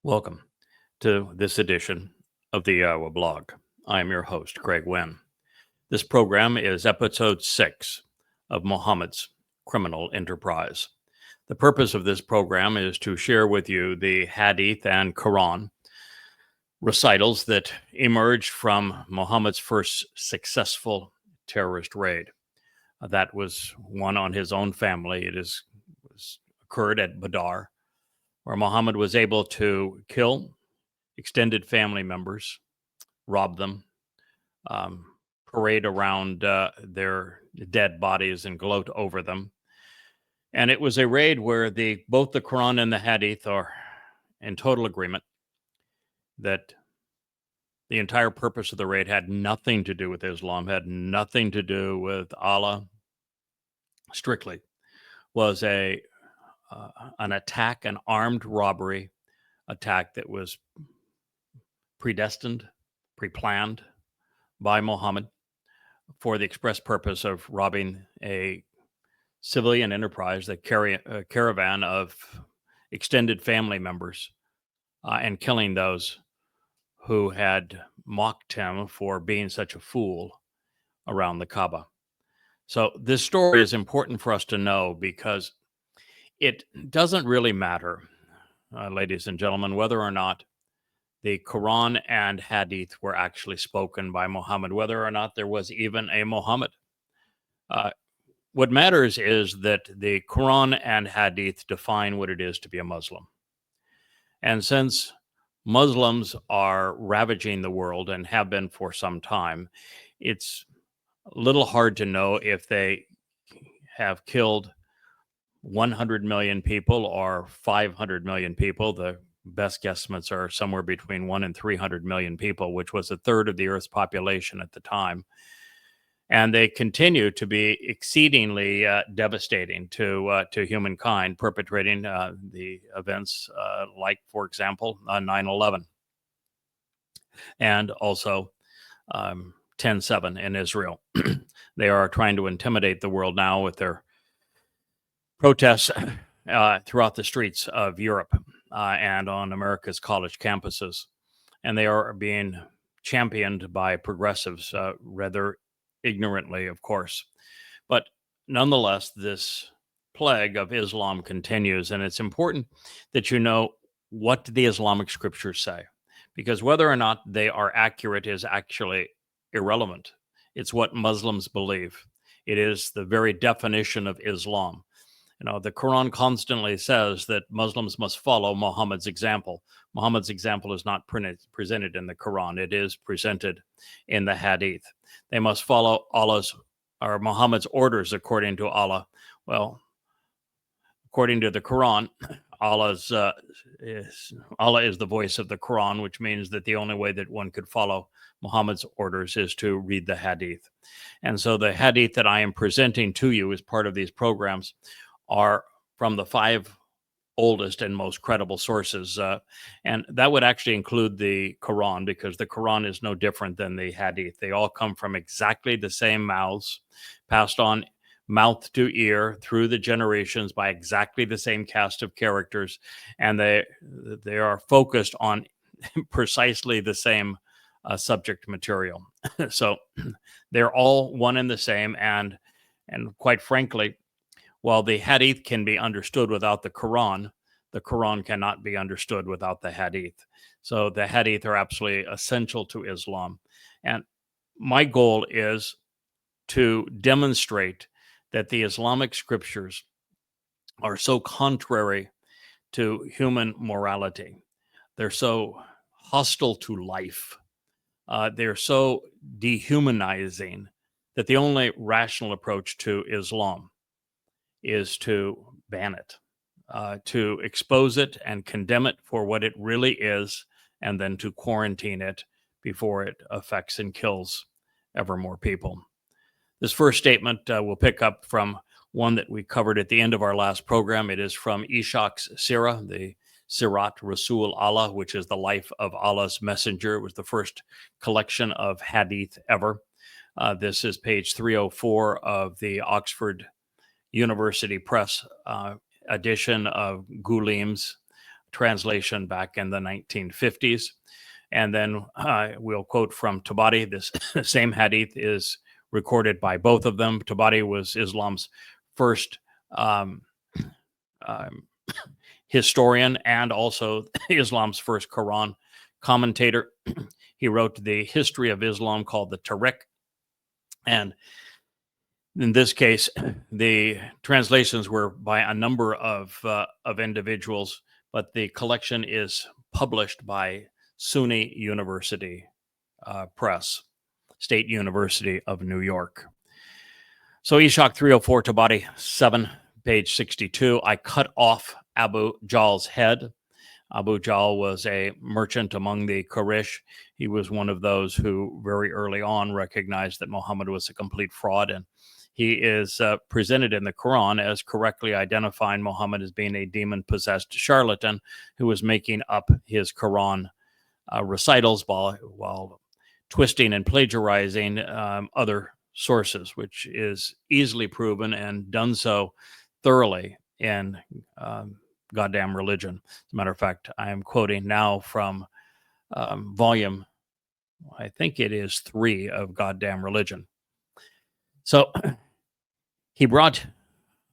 Welcome to this edition of the YAHOWAH blog. I am your host, Craig Winn. This program is episode 6 of Mohammed's Criminal Enterprise. The purpose of this program is to share with you the Hadith and Quran recitals that emerged from Mohammed's first successful terrorist raid. That was one on his own family. It occurred at Badr, where Mohammed was able to kill extended family members, rob them, parade around their dead bodies and gloat over them. And it was a raid where both the Quran and the Hadith are in total agreement that the entire purpose of the raid had nothing to do with Islam, had nothing to do with Allah. Strictly was an attack, an armed robbery attack that was predestined, pre-planned by Mohammed for the express purpose of robbing a civilian enterprise, the caravan of extended family members, and killing those who had mocked him for being such a fool around the Kaaba. So this story is important for us to know because it doesn't really matter, ladies and gentlemen, whether or not the Quran and Hadith were actually spoken by Muhammad, whether or not there was even a Muhammad. What matters is that the Quran and Hadith define what it is to be a Muslim. And since Muslims are ravaging the world and have been for some time, it's a little hard to know if they have killed 100 million people or 500 million people. The best guesstimates are somewhere between 1 and 300 million people, which was a third of the Earth's population at the time. And they continue to be exceedingly devastating to humankind, perpetrating the events like, for example, 9/11 and also 10/7 in Israel. They are trying to intimidate the world now with their protests throughout the streets of Europe and on America's college campuses. And they are being championed by progressives, rather ignorantly, of course. But nonetheless, this plague of Islam continues. And it's important that you know what the Islamic scriptures say, because whether or not they are accurate is actually irrelevant. It's what Muslims believe. It is the very definition of Islam. You know, the Quran constantly says that Muslims must follow Muhammad's example. Muhammad's example is not presented in the Quran. It is presented in the Hadith. They must follow Muhammad's orders according to Allah. Well, according to the Quran, Allah is the voice of the Quran, which means that the only way that one could follow Muhammad's orders is to read the Hadith. And so the Hadith that I am presenting to you as part of these programs are from the 5 oldest and most credible sources. And that would actually include the Quran, because the Quran is no different than the Hadith. They all come from exactly the same mouths, passed on mouth to ear through the generations by exactly the same cast of characters. And they are focused on precisely the same subject material. So they're all one and the same. And quite frankly, while the Hadith can be understood without the Quran cannot be understood without the Hadith. So the Hadith are absolutely essential to Islam. And my goal is to demonstrate that the Islamic scriptures are so contrary to human morality. They're so hostile to life. They're so dehumanizing that the only rational approach to Islam is to ban it, to expose it and condemn it for what it really is, and then to quarantine it before it affects and kills ever more people. This first statement will pick up from one that we covered at the end of our last program. It is from Ishaq's Sirah, the Sirat Rasul Allah, which is the life of Allah's messenger. It was the first collection of hadith ever. This is page 304 of the Oxford University Press edition of Goulim's translation back in the 1950s. And then we'll quote from Tabari. This same hadith is recorded by both of them. Tabari was Islam's first historian and also Islam's first Quran commentator. He wrote the history of Islam called the Tariq. And in this case, the translations were by a number of individuals, but the collection is published by SUNY University Press, State University of New York. So Ishaq 304, Tabari 7, page 62. I cut off Abu Jahl's head. Abu Jahl was a merchant among the Quraysh. He was one of those who very early on recognized that Muhammad was a complete fraud, and he is presented in the Quran as correctly identifying Muhammad as being a demon-possessed charlatan who was making up his Quran recitals while twisting and plagiarizing other sources, which is easily proven and done so thoroughly in goddamn religion. As a matter of fact, I am quoting now from volume, I think it is 3 of Goddamn Religion. So he brought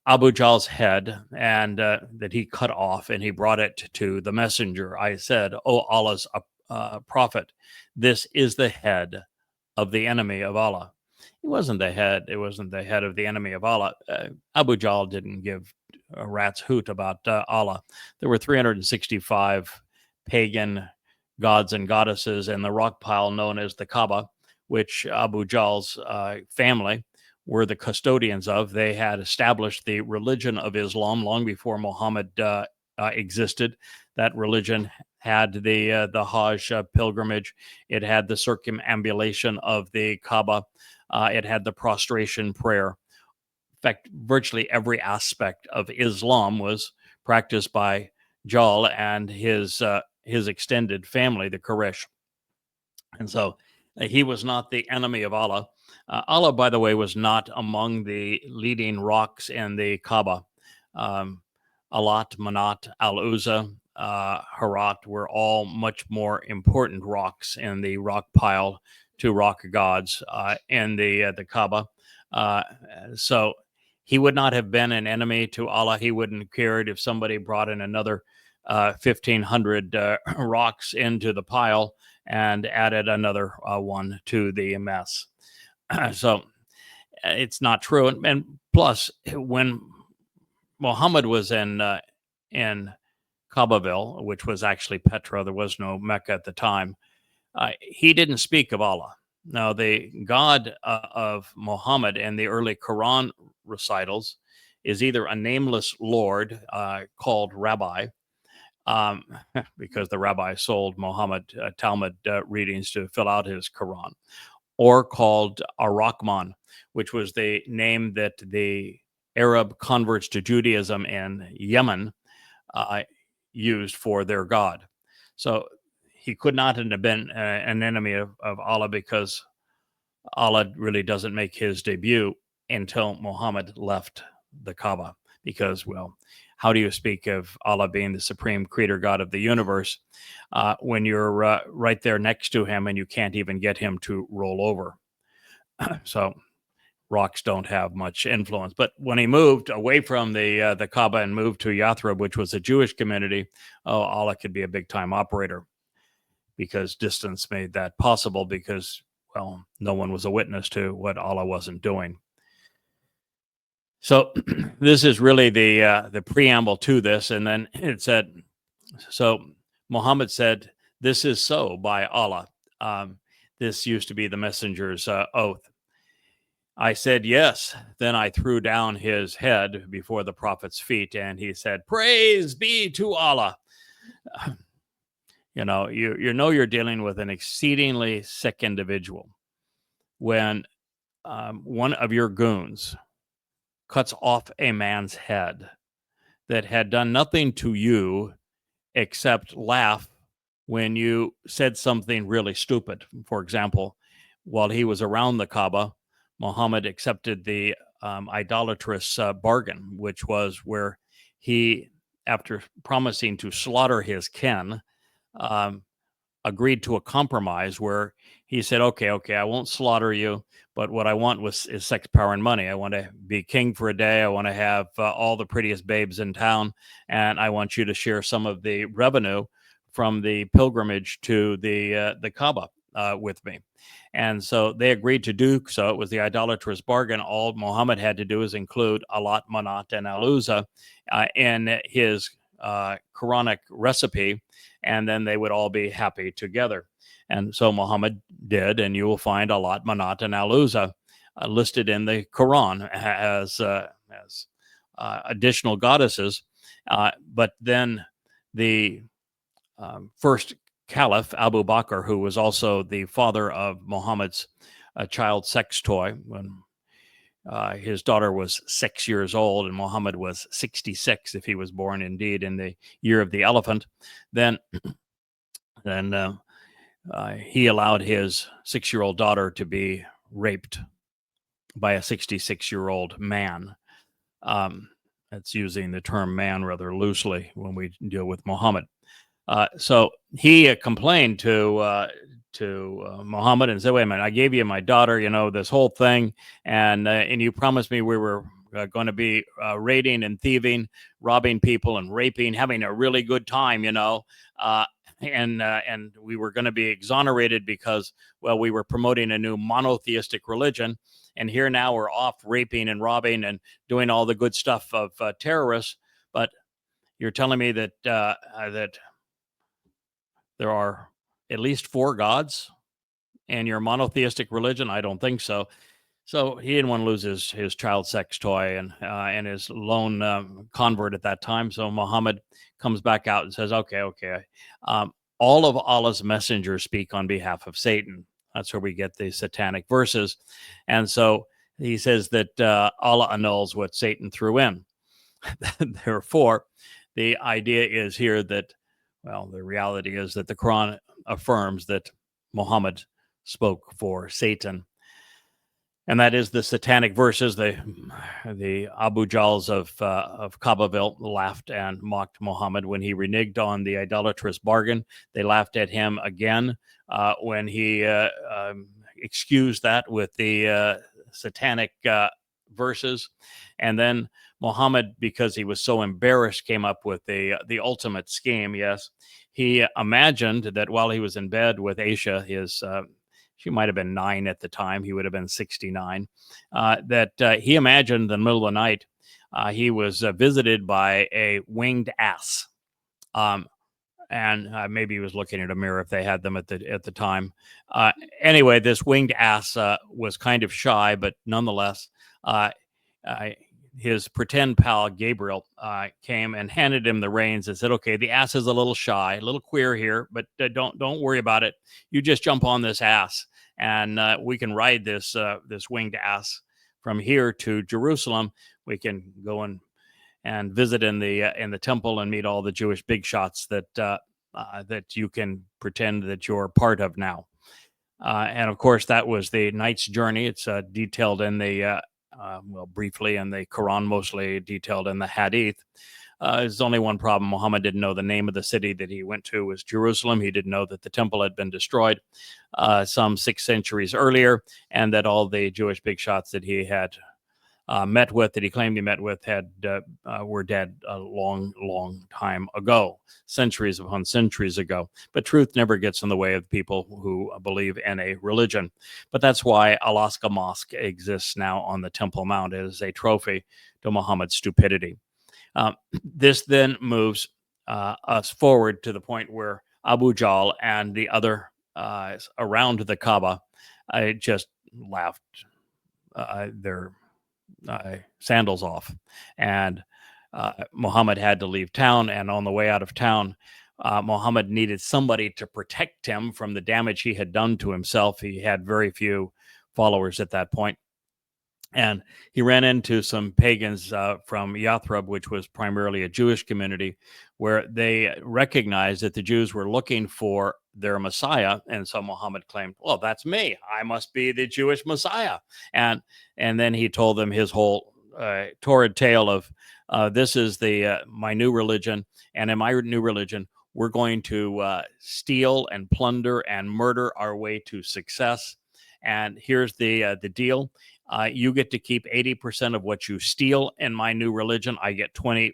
Abu Jahl's head and that he cut off, and he brought it to the messenger. I said, "O Allah's prophet, this is the head of the enemy of Allah." It wasn't the head. It wasn't the head of the enemy of Allah. Abu Jahl didn't give a rat's hoot about Allah. There were 365 pagan gods and goddesses in the rock pile known as the Kaaba, which Abu Jahl's family were the custodians of. They had established the religion of Islam long before Muhammad existed. That religion had the Hajj pilgrimage. It had the circumambulation of the Kaaba. It had the prostration prayer. In fact, virtually every aspect of Islam was practiced by Jahl and his extended family, the Quraysh. And so he was not the enemy of Allah. Allah, by the way, was not among the leading rocks in the Kaaba. Alat, Manat, Al-Uzza, Harat were all much more important rocks in the rock pile to rock gods in the Kaaba. So he would not have been an enemy to Allah. He wouldn't have cared if somebody brought in another 1,500 rocks into the pile and added another one to the mess. So it's not true. And plus, when Muhammad was in Kaabaville, which was actually Petra, there was no Mecca at the time, he didn't speak of Allah. Now, the God of Muhammad in the early Quran recitals is either a nameless Lord called Rabbi, because the rabbi sold Muhammad Talmud readings to fill out his Quran, or called Ar-Rahman, which was the name that the Arab converts to Judaism in Yemen used for their God. So he could not have been an enemy of Allah, because Allah really doesn't make his debut until Muhammad left the Kaaba. Because, well, how do you speak of Allah being the supreme creator God of the universe when you're right there next to him and you can't even get him to roll over? So rocks don't have much influence. But when he moved away from the Kaaba and moved to Yathrib, which was a Jewish community, Allah could be a big-time operator, because distance made that possible, because, well, no one was a witness to what Allah wasn't doing. So this is really the preamble to this. And then it said, so Muhammad said, "This is so by Allah." This used to be the messenger's oath. I said, "Yes." Then I threw down his head before the prophet's feet, and he said, "Praise be to Allah." You know you're dealing with an exceedingly sick individual when one of your goons cuts off a man's head that had done nothing to you except laugh when you said something really stupid. For example, while he was around the Kaaba, Muhammad accepted the idolatrous bargain, which was where he after promising to slaughter his kin, um, agreed to a compromise where he said, okay, I won't slaughter you, but what I want is sex, power, and money. I want to be king for a day. I want to have all the prettiest babes in town, and I want you to share some of the revenue from the pilgrimage to the Kaaba with me. And so they agreed to do so. It was the idolatrous bargain. All Muhammad had to do is include Alat, Manat, and Al-Uzza in his Quranic recipe, and then they would all be happy together. And so Muhammad did, and you will find Alat, Manat, and Al-Uzza listed in the Quran as additional goddesses. But then the first caliph, Abu Bakr, who was also the father of Muhammad's child sex toy, when his daughter was 6 years old and Muhammad was 66, if he was born indeed in the year of the elephant, then he allowed his 6-year-old daughter to be raped by a 66-year-old man. That's using the term man rather loosely when we deal with Muhammad. So he complained to Muhammad and said, wait a minute, I gave you my daughter, this whole thing, and you promised me we were going to be raiding and thieving, robbing people and raping, having a really good time, and we were going to be exonerated because, well, we were promoting a new monotheistic religion, and here now we're off raping and robbing and doing all the good stuff of terrorists, but you're telling me that that there are at least 4 gods in your monotheistic religion? I don't think so. So he didn't want to lose his child sex toy and his lone convert at that time. So Muhammad comes back out and says, okay. All of Allah's messengers speak on behalf of Satan. That's where we get the satanic verses. And so he says that Allah annuls what Satan threw in. Therefore, the idea is here that, well, the reality is that the Quran affirms that Muhammad spoke for Satan. And that is the satanic verses. The Abu Jahls of Kaabaville laughed and mocked Muhammad when he reneged on the idolatrous bargain. They laughed at him again when he excused that with the satanic verses. And then Muhammad, because he was so embarrassed, came up with the ultimate scheme. Yes, he imagined that while he was in bed with Aisha, she might have been 9 at the time, he would have been 69, that he imagined in the middle of the night, he was visited by a winged ass. And maybe he was looking at a mirror if they had them at the time. Anyway, this winged ass was kind of shy, but nonetheless, his pretend pal Gabriel came and handed him the reins and said, "Okay, the ass is a little shy, a little queer here, but don't worry about it. You just jump on this ass, and we can ride this winged ass from here to Jerusalem. We can go and visit in the temple and meet all the Jewish big shots that you can pretend that you're part of now." And of course, that was the night's journey. It's detailed in the briefly in the Quran, mostly detailed in the Hadith. There's only one problem. Muhammad didn't know the name of the city that he went to was Jerusalem. He didn't know that the temple had been destroyed some 6 centuries earlier, and that all the Jewish big shots that he had that he claimed he met with were dead a long time ago, centuries upon centuries ago. But truth never gets in the way of people who believe in a religion. But that's why Alaska Mosque exists now on the Temple Mount as a trophy to Muhammad's stupidity. This then moves us forward to the point where Abu Jahl and the other around the Kaaba just laughed their sandals off, and Muhammad had to leave town. And on the way out of town, Muhammad needed somebody to protect him from the damage he had done to himself. He had very few followers at that point, and he ran into some pagans from Yathrib, which was primarily a Jewish community, where they recognized that the Jews were looking for their Messiah. And so Muhammad claimed, well, that's me. I must be the Jewish Messiah. And then he told them his whole torrid tale of this is the my new religion, and in my new religion, we're going to steal and plunder and murder our way to success. And here's the deal: you get to keep 80% of what you steal in my new religion. I get 20%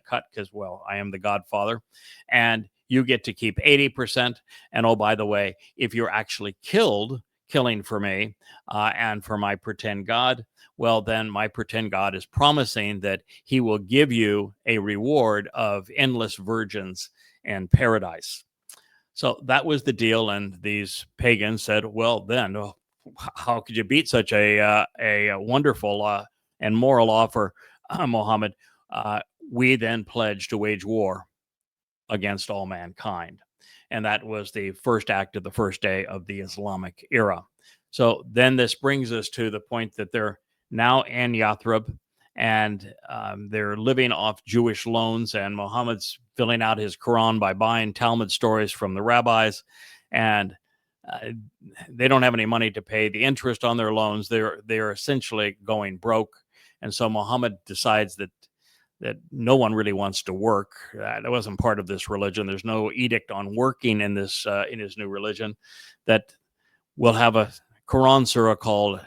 cut because, well, I am the Godfather, and you get to keep 80%. And oh, by the way, if you're actually killing for me and for my pretend God, well, then my pretend God is promising that he will give you a reward of endless virgins and paradise. So that was the deal. And these pagans said, well, then, how could you beat such a wonderful and moral offer, Mohammed? We then pledged to wage war against all mankind. And that was the first act of the first day of the Islamic era. So then this brings us to the point that they're now in Yathrib, and they're living off Jewish loans, and Muhammad's filling out his Quran by buying Talmud stories from the rabbis, and they don't have any money to pay the interest on their loans. They're essentially going broke, and so Muhammad decides that no one really wants to work. That wasn't part of this religion. There's no edict on working in this in his new religion. That we'll have a Quran surah called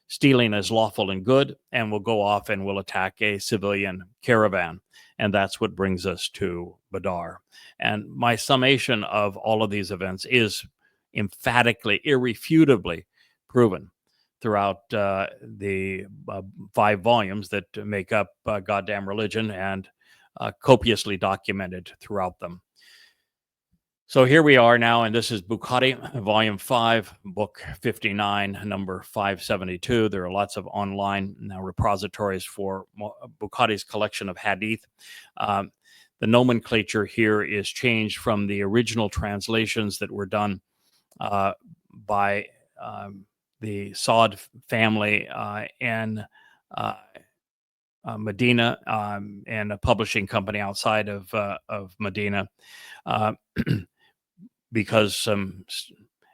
"Stealing is Lawful and Good," and we'll go off and we'll attack a civilian caravan, and that's what brings us to Badr. And my summation of all of these events is emphatically, irrefutably proven throughout the 5 volumes that make up Goddamn Religion, and copiously documented throughout them. So here we are now, and this is Bukhari, Volume 5, Book 59, number 572. There are lots of online now repositories for Bukhari's collection of hadith. The nomenclature here is changed from the original translations that were done by the Saud family in Medina, and a publishing company outside of Medina, because some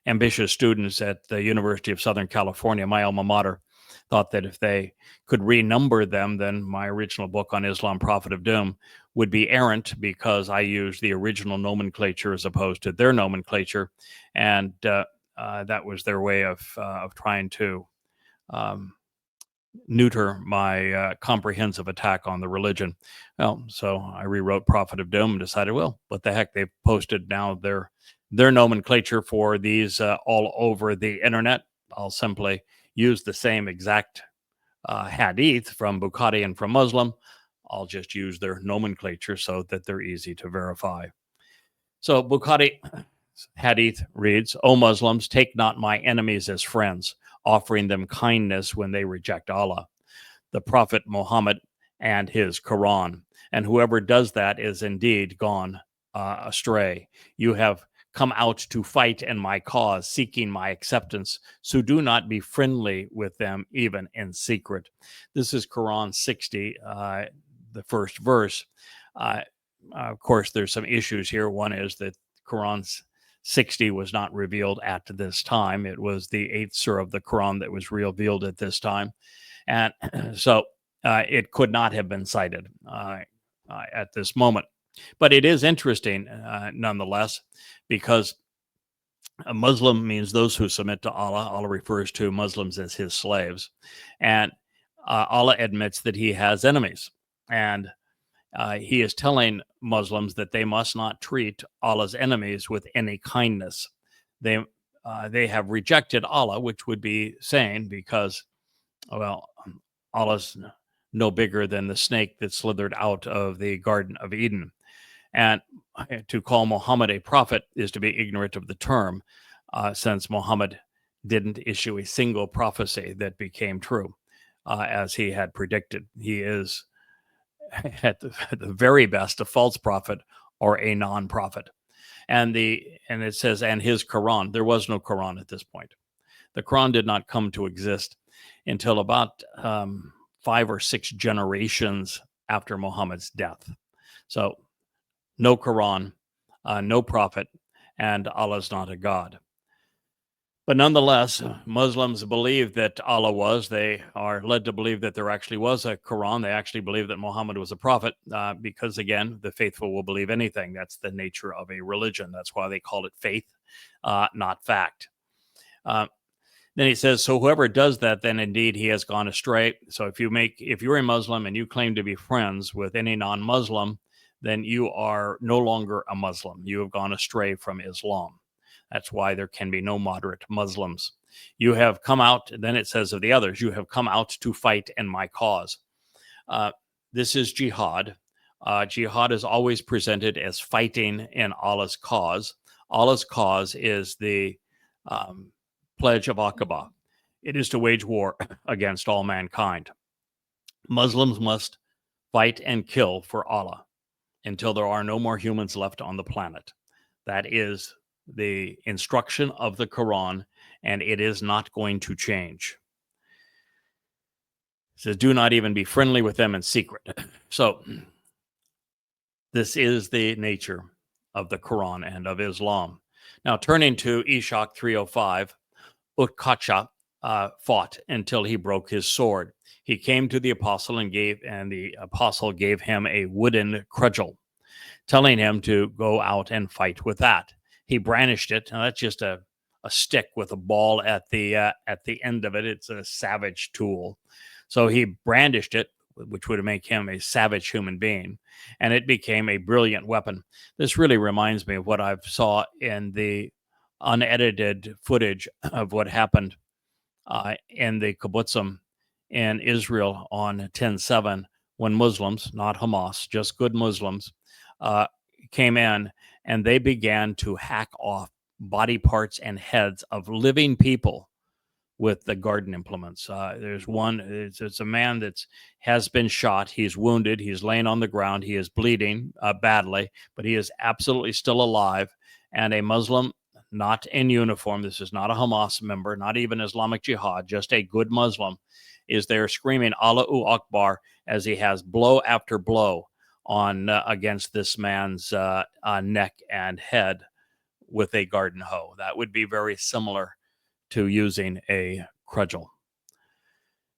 ambitious students at the University of Southern California, my alma mater, thought that if they could renumber them, then my original book on Islam, Prophet of Doom, would be errant, because I used the original nomenclature as opposed to their nomenclature, and that was their way of trying to neuter my comprehensive attack on the religion. Well, so I rewrote Prophet of Doom and decided, well, what the heck? They've posted now their nomenclature for these all over the internet. I'll simply use the same exact hadith from Bukhari and from Muslim. I'll just use their nomenclature so that they're easy to verify. So Bukhari hadith reads, "O Muslims, take not my enemies as friends, offering them kindness when they reject Allah, the Prophet Mohammed, and his Quran. And whoever does that is indeed gone astray. You have come out to fight in my cause, seeking my acceptance. So do not be friendly with them, even in secret." This is Quran 60, the first verse. Of course, there's some issues here. One is that Quran 60 was not revealed at this time. It was the 8th surah of the Quran that was revealed at this time. And so it could not have been cited at this moment. But it is interesting nonetheless, because a Muslim means those who submit to Allah. Allah refers to Muslims as his slaves. And Allah admits that he has enemies. And he is telling Muslims that they must not treat Allah's enemies with any kindness. They have rejected Allah, which would be saying, because, well, Allah's no bigger than the snake that slithered out of the Garden of Eden. And to call Muhammad a prophet is to be ignorant of the term, since Muhammad didn't issue a single prophecy that became true, as he had predicted. He is, at the very best, a false prophet or a non-prophet. And it says, and his Quran. There was no Quran at this point. The Quran did not come to exist until about 5 or 6 generations after Muhammad's death. So no Quran, no prophet, and Allah's not a God. But nonetheless, Muslims believe that Allah was. They are led to believe that there actually was a Quran. They actually believe that Muhammad was a prophet because, again, the faithful will believe anything. That's the nature of a religion. That's why they call it faith, not fact. Then he says, so whoever does that, then indeed he has gone astray. So if you're a Muslim and you claim to be friends with any non-Muslim, then you are no longer a Muslim. You have gone astray from Islam. That's why there can be no moderate Muslims. You have come out, then it says of the others, you have come out to fight in my cause. This is jihad. Jihad is always presented as fighting in Allah's cause. Allah's cause is the pledge of Aqaba. It is to wage war against all mankind. Muslims must fight and kill for Allah until there are no more humans left on the planet. That is the instruction of the Quran, and it is not going to change. It says, do not even be friendly with them in secret. So this is the nature of the Quran and of Islam. Now, turning to Ishaq 305, Utkacha fought until he broke his sword. He came to the apostle and the apostle gave him a wooden cudgel, telling him to go out and fight with that. He brandished it. Now that's just a stick with a ball at the end of it. It's a savage tool. So he brandished it, which would make him a savage human being, and it became a brilliant weapon. This really reminds me of what I saw in the unedited footage of what happened in the kibbutzim in Israel on 10/7, when Muslims, not Hamas, just good Muslims, came in and they began to hack off body parts and heads of living people with the garden implements. There's one, it's a man that has been shot. He's wounded. He's laying on the ground. He is bleeding badly, but he is absolutely still alive. And a Muslim, not in uniform, this is not a Hamas member, not even Islamic Jihad, just a good Muslim, is there screaming Allahu Akbar as he has blow after blow on against this man's neck and head with a garden hoe. That would be very similar to using a cudgel.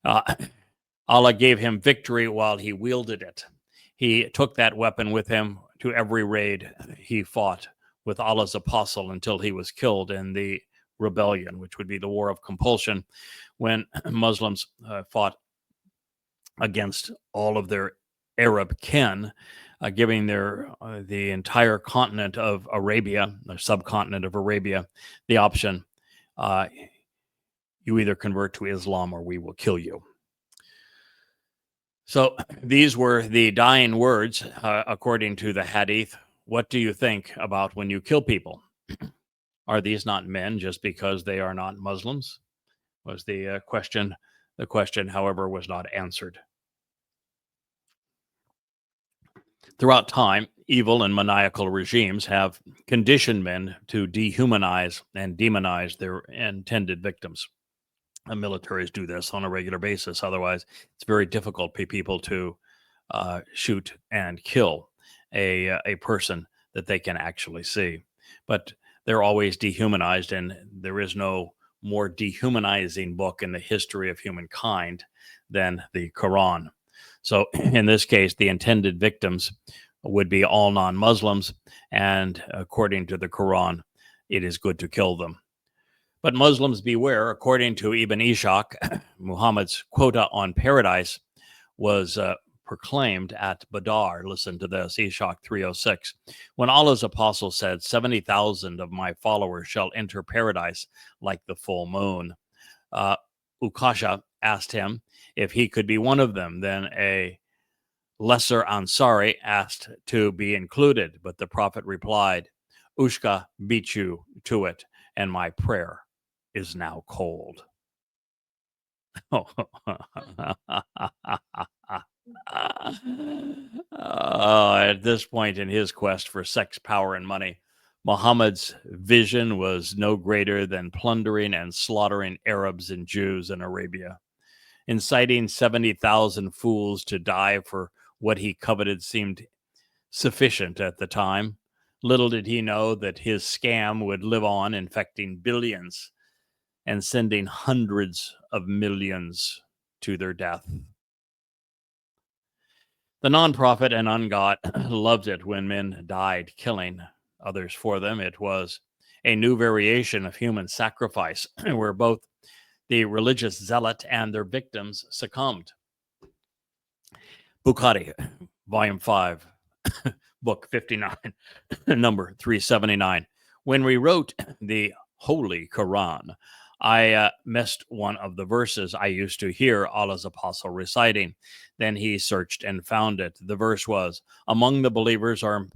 Allah gave him victory while he wielded it. He took that weapon with him to every raid he fought with Allah's apostle until he was killed in the rebellion, which would be the war of compulsion, when Muslims fought against all of their Arab kin, giving the entire continent of Arabia, the subcontinent of Arabia, the option, you either convert to Islam or we will kill you. So these were the dying words, according to the Hadith. What do you think about when you kill people? Are these not men just because they are not Muslims? Was the question. The question, however, was not answered. Throughout time, evil and maniacal regimes have conditioned men to dehumanize and demonize their intended victims. The militaries do this on a regular basis. Otherwise, it's very difficult for people to shoot and kill a person that they can actually see. But they're always dehumanized, and there is no more dehumanizing book in the history of humankind than the Quran. So in this case, the intended victims would be all non-Muslims, and according to the Quran, it is good to kill them. But Muslims beware. According to Ibn Ishaq, Muhammad's quota on paradise was proclaimed at Badr. Listen to this, Ishaq 306. When Allah's apostle said, 70,000 of my followers shall enter paradise like the full moon. Ukasha asked him if he could be one of them. Then a lesser Ansari asked to be included, but the Prophet replied, Ushka beat you to it, and my prayer is now cold. At this point in his quest for sex, power, and money, Muhammad's vision was no greater than plundering and slaughtering Arabs and Jews in Arabia. Inciting 70,000 fools to die for what he coveted seemed sufficient at the time. Little did he know that his scam would live on, infecting billions and sending hundreds of millions to their death. The non-prophet and ungod loved it when men died killing others for them. It was a new variation of human sacrifice where both the religious zealot and their victims succumbed. Bukhari, Volume 5, Book 59, number 379. When we wrote the Holy Quran, I missed one of the verses I used to hear Allah's apostle reciting. Then he searched and found it. The verse was, among the believers are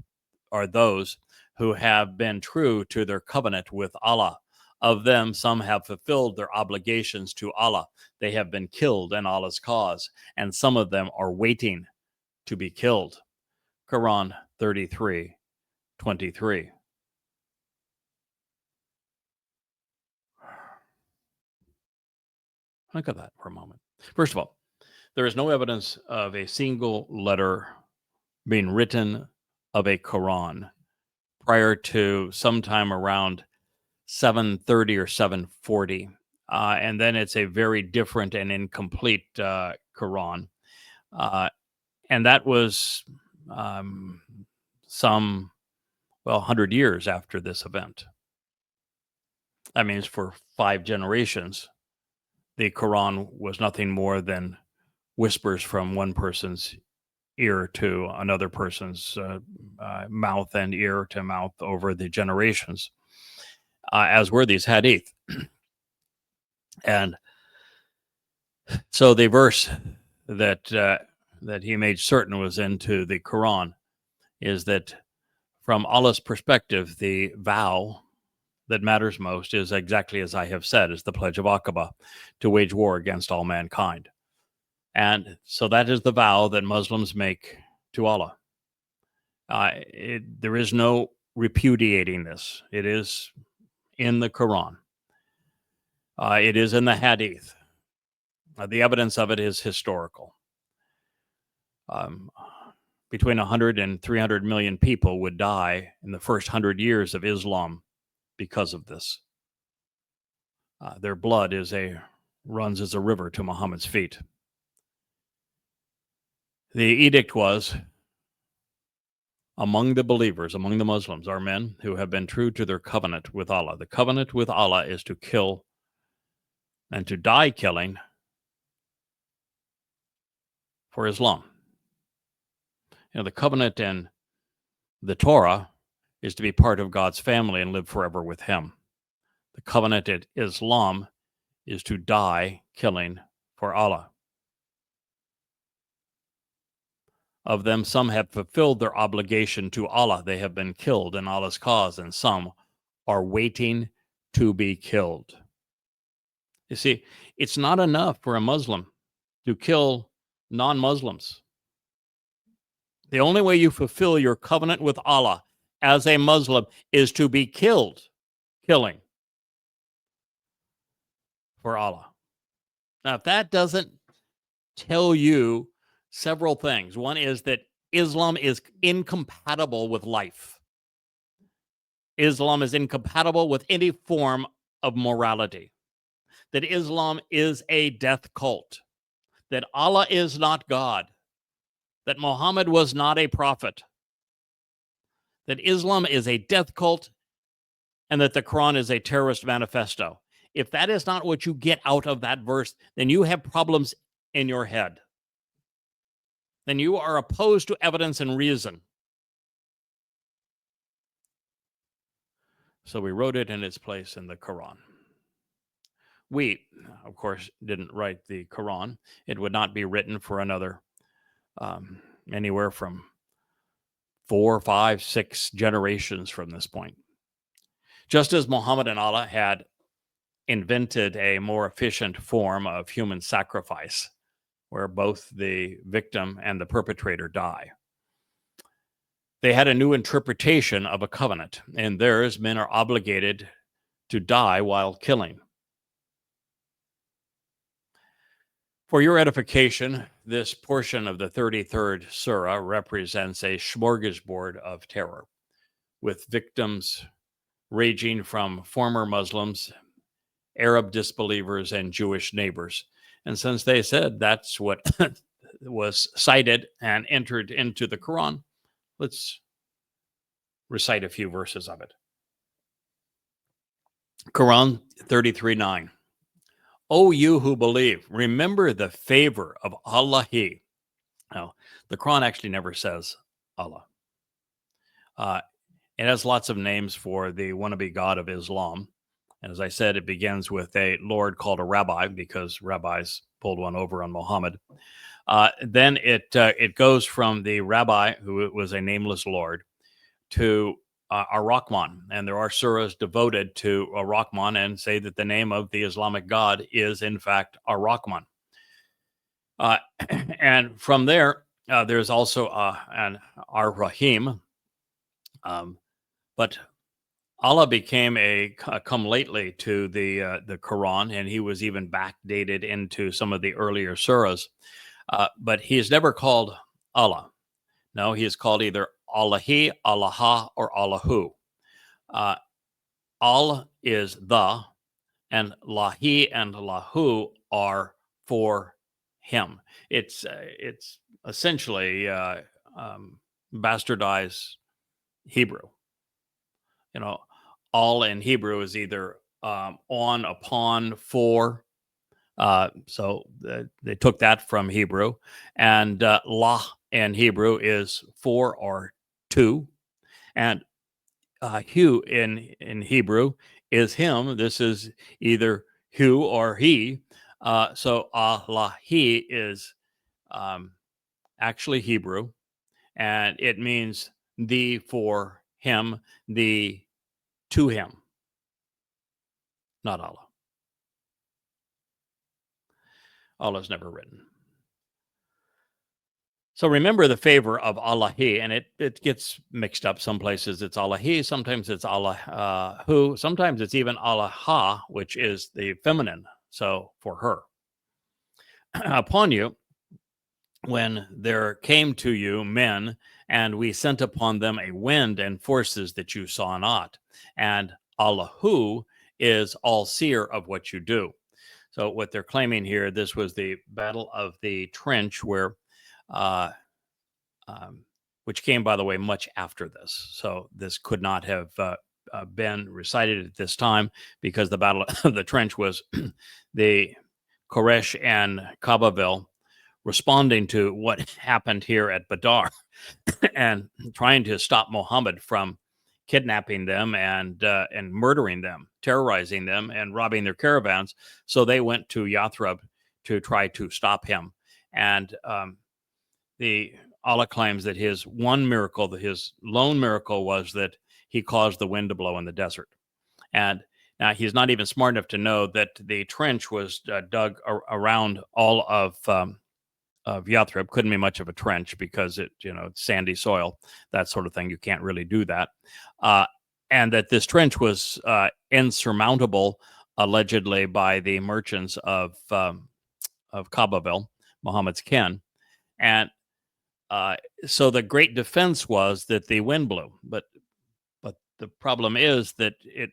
those who have been true to their covenant with Allah. Of them, some have fulfilled their obligations to Allah. They have been killed in Allah's cause, and some of them are waiting to be killed. Quran 33:23. Think of that for a moment. First of all, there is no evidence of a single letter being written of a Quran prior to sometime around 730 or 740. And then it's a very different and incomplete Quran. And that was some 100 years after this event. That means for 5 generations, the Quran was nothing more than whispers from one person's ear to another person's mouth and ear to mouth over the generations, as were these hadith. And so the verse that he made certain was into the Quran is that from Allah's perspective, the vow that matters most is exactly as I have said, is the Pledge of Aqaba, to wage war against all mankind. And so that is the vow that Muslims make to Allah. There is no repudiating this. It is in the Quran. It is in the Hadith. The evidence of it is historical. Between 100 and 300 million people would die in the first 100 years of Islam because of this. Their blood runs as a river to Muhammad's feet. The edict was, among the believers, among the Muslims, are men who have been true to their covenant with Allah. The covenant with Allah is to kill and to die killing for Islam. The covenant in the Torah is to be part of God's family and live forever with Him. The covenant in Islam is to die killing for Allah. Of them, some have fulfilled their obligation to Allah. They have been killed in Allah's cause, and some are waiting to be killed. You see, it's not enough for a Muslim to kill non-Muslims. The only way you fulfill your covenant with Allah as a Muslim is to be killed, killing for Allah. Now, if that doesn't tell you several things, one is that Islam is incompatible with life. Islam is incompatible with any form of morality. That Islam is a death cult. That Allah is not God. That Mohammad was not a prophet. That Islam is a death cult, and that the Quran is a terrorist manifesto. If that is not what you get out of that verse, then you have problems in your head. Then you are opposed to evidence and reason. So we wrote it in its place in the Quran. We, of course, didn't write the Quran. It would not be written for another anywhere from 4, 5, 6 generations from this point. Just as Muhammad and Allah had invented a more efficient form of human sacrifice, where both the victim and the perpetrator die, they had a new interpretation of a covenant. In theirs, men are obligated to die while killing. For your edification, this portion of the 33rd Surah represents a smorgasbord of terror, with victims ranging from former Muslims Arab disbelievers, and Jewish neighbors. And since they said that's what was cited and entered into the Quran, let's recite a few verses of it. Quran 33:9. O you who believe, remember the favor of Allah. Now, the Quran actually never says Allah. It has lots of names for the wannabe God of Islam. And as I said, it begins with a lord called a rabbi, because rabbis pulled one over on Mohammed. Then it goes from the rabbi, who was a nameless lord, to Ar-Rahman. And there are surahs devoted to Ar-Rahman and say that the name of the Islamic God is, in fact, Ar-Rahman. And from there, there's also an Ar-Rahim. But Allah became a come lately to the Quran, and he was even backdated into some of the earlier surahs. But he is never called Allah. No, he is called either Allahi, Allaha, or Allahu. Al is the, and Lahi and Lahu are for him. It's essentially bastardized Hebrew. All in Hebrew is either on, upon, for. So they took that from Hebrew. And lah in Hebrew is for or to. And hu in Hebrew is him. This is either hu or he. So Allahi is actually Hebrew. And it means the for him, the to him, not Allah. Allah is never written. So remember the favor of Allahi, and it gets mixed up. Some places it's Allahi, sometimes it's Allahu, sometimes it's even Allaha, which is the feminine, so for her. Upon you, when there came to you men, and we sent upon them a wind and forces that you saw not. And Allahu is all-seer of what you do. So what they're claiming here, this was the Battle of the Trench, where, which came, by the way, much after this. So this could not have been recited at this time, because the Battle of the Trench was the Quraysh and Babel responding to what happened here at Badr and trying to stop Mohammed from kidnapping them and murdering them, terrorizing them, and robbing their caravans. So they went to Yathrib to try to stop him. And Allah claims that his one miracle, his lone miracle, was that he caused the wind to blow in the desert. And now he's not even smart enough to know that the trench was dug around all of Yathrib. Couldn't be much of a trench because it's sandy soil, that sort of thing. You can't really do that. And that this trench was insurmountable, allegedly, by the merchants of Babel, Muhammad's kin. And so the great defense was that the wind blew. But the problem is that it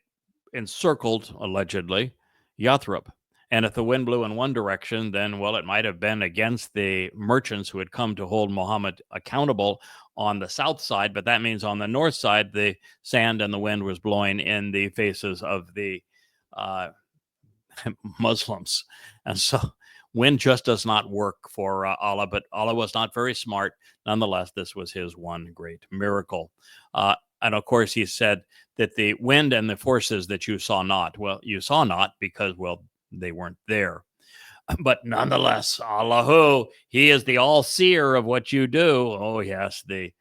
encircled, allegedly, Yathrib. And if the wind blew in one direction, then, well, it might have been against the merchants who had come to hold Muhammad accountable on the south side. But that means on the north side, the sand and the wind was blowing in the faces of the Muslims. And so wind just does not work for Allah. But Allah was not very smart. Nonetheless, this was his one great miracle. And of course, he said that the wind and the forces that you saw not, well, you saw not because, well, they weren't there. But nonetheless, Allahu, he is the all-seer of what you do. Oh, yes, the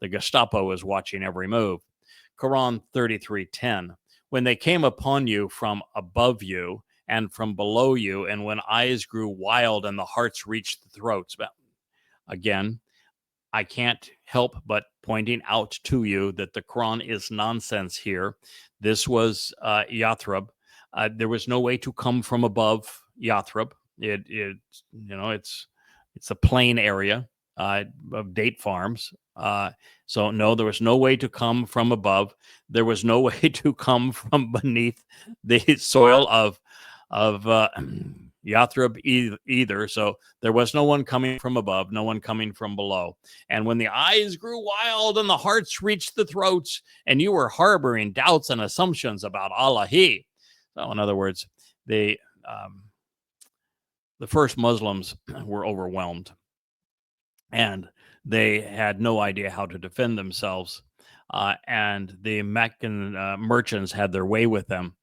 Gestapo is watching every move. Quran 33:10. When they came upon you from above you and from below you, and when eyes grew wild and the hearts reached the throats. But again, I can't help but pointing out to you that the Quran is nonsense here. This was Yathrib. There was no way to come from above Yathrib. It's a plain area of date farms, So no, there was no way to come from above. There was no way to come from beneath the soil of Yathrib either. So there was no one coming from above, no one coming from below. And when the eyes grew wild and the hearts reached the throats, and you were harboring doubts and assumptions about Allahi. So in other words, the first Muslims were overwhelmed, and they had no idea how to defend themselves. And the Meccan merchants had their way with them.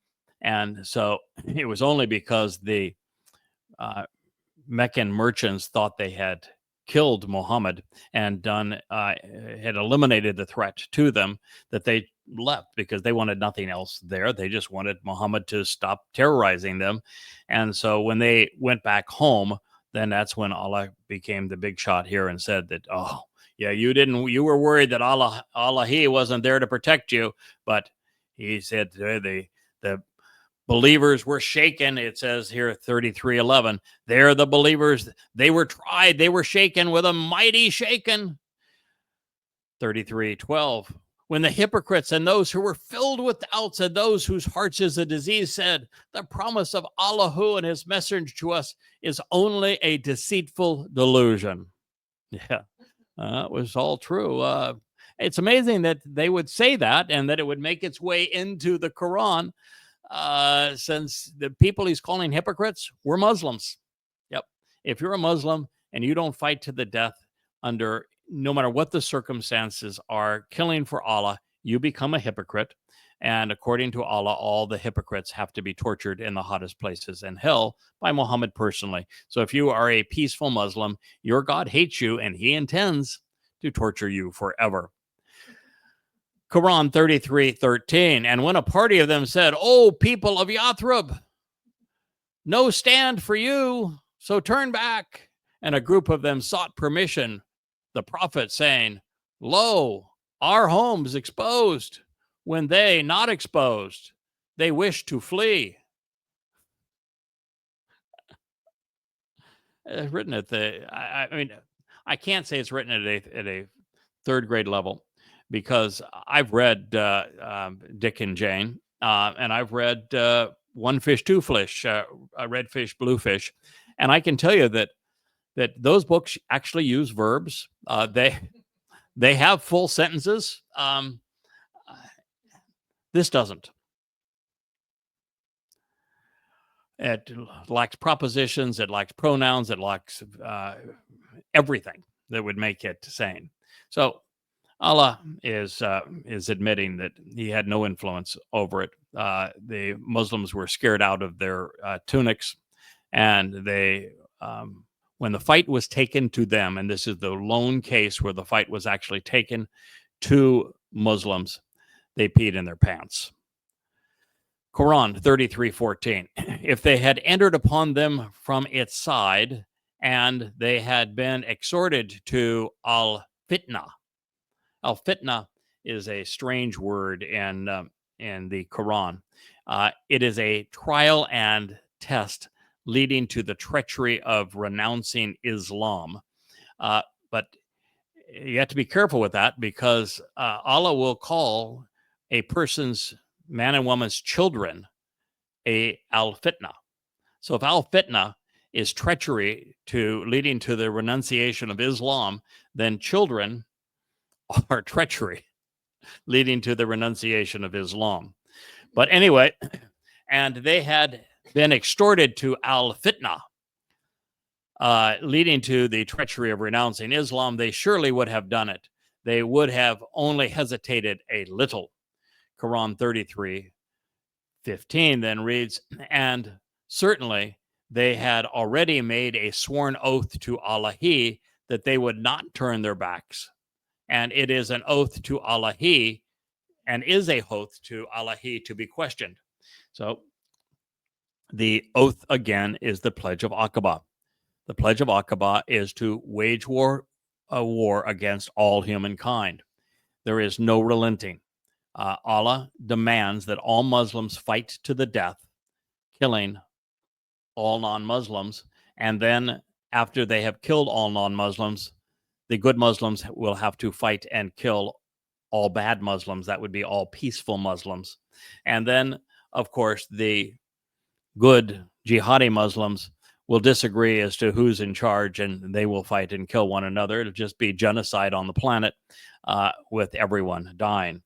And so it was only because the Meccan merchants thought they had killed Mohammed and had eliminated the threat to them that they left, because they wanted nothing else there. They just wanted Mohammed to stop terrorizing them. And so when they went back home, then that's when Allah became the big shot here and said that, oh, yeah, you were worried that He wasn't there to protect you, but he said the believers were shaken. It says here 33:11, they're the believers. They were tried. They were shaken with a mighty shaken. 33:12, when the hypocrites and those who were filled with doubts and those whose hearts is a disease said, the promise of Allahu and his message to us is only a deceitful delusion. Yeah, it was all true. It's amazing that they would say that and that it would make its way into the Quran, since the people he's calling hypocrites were Muslims. Yep. If you're a Muslim and you don't fight to the death under, no matter what the circumstances are, killing for Allah, you become a hypocrite. And according to Allah, all the hypocrites have to be tortured in the hottest places in hell by Muhammad personally. So if you are a peaceful Muslim, your God hates you and he intends to torture you forever. Quran 33:13, and when a party of them said, "Oh, people of Yathrib, no stand for you, so turn back," and a group of them sought permission, the prophet saying, "Lo, our homes exposed," when they, not exposed, they wished to flee. It's written at I mean, I can't say it's written at a third grade level, because I've read Dick and Jane, and I've read One Fish, Two Fish, Red Fish, Blue Fish, and I can tell you that those books actually use verbs. They have full sentences. This doesn't. It lacks prepositions. It lacks pronouns. It lacks everything that would make it sane. So Allah is admitting that he had no influence over it. The Muslims were scared out of their tunics, and they, when the fight was taken to them, and this is the lone case where the fight was actually taken to Muslims, they peed in their pants. Quran 33:14. If they had entered upon them from its side, and they had been exhorted to al-fitna. Al-fitna is a strange word in the Quran. It is a trial and test leading to the treachery of renouncing Islam. But you have to be careful with that, because Allah will call a person's, man and woman's children, a al-fitna. So if al-fitna is treachery leading to the renunciation of Islam, then children are treachery leading to the renunciation of Islam. But anyway, and they had been extorted to al-fitna, leading to the treachery of renouncing Islam, they surely would have done it. They would have only hesitated a little. Quran 33:15 then reads, and certainly they had already made a sworn oath to Allahi that they would not turn their backs. And it is an oath to Allahi, and is a oath to Allahi to be questioned. So the oath again is the Pledge of Aqaba. The Pledge of Aqaba is to wage a war against all humankind. There is no relenting. Allah demands that all Muslims fight to the death, killing all non-Muslims, and then after they have killed all non-Muslims, the good Muslims will have to fight and kill all bad Muslims. That would be all peaceful Muslims. And then, of course, the good jihadi Muslims will disagree as to who's in charge, and they will fight and kill one another. It'll just be genocide on the planet, with everyone dying.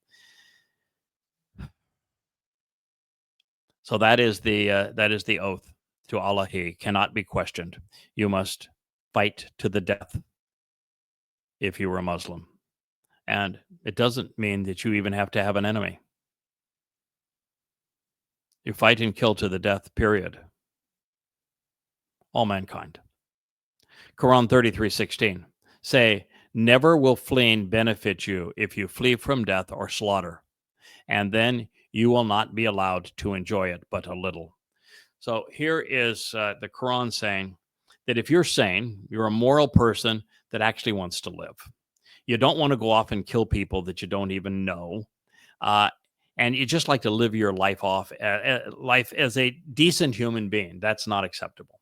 So that is the oath to Allah. He cannot be questioned. You must fight to the death if you were a Muslim. And it doesn't mean that you even have to have an enemy. You fight and kill to the death, period. All mankind. Quran 33:16. Say, never will fleeing benefit you if you flee from death or slaughter, and then you will not be allowed to enjoy it but a little. So here is the Quran saying that if you're sane, you're a moral person that actually wants to live. You don't want to go off and kill people that you don't even know. And you just like to live your life life as a decent human being. That's not acceptable.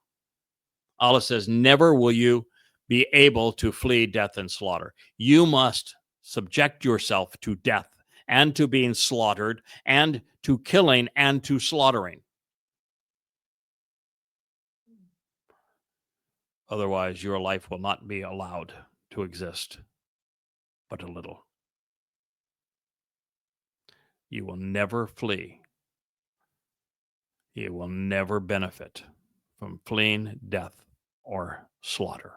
Allah says, never will you be able to flee death and slaughter. You must subject yourself to death and to being slaughtered and to killing and to slaughtering. Otherwise, your life will not be allowed to exist but a little. You will never flee. You will never benefit from fleeing death or slaughter.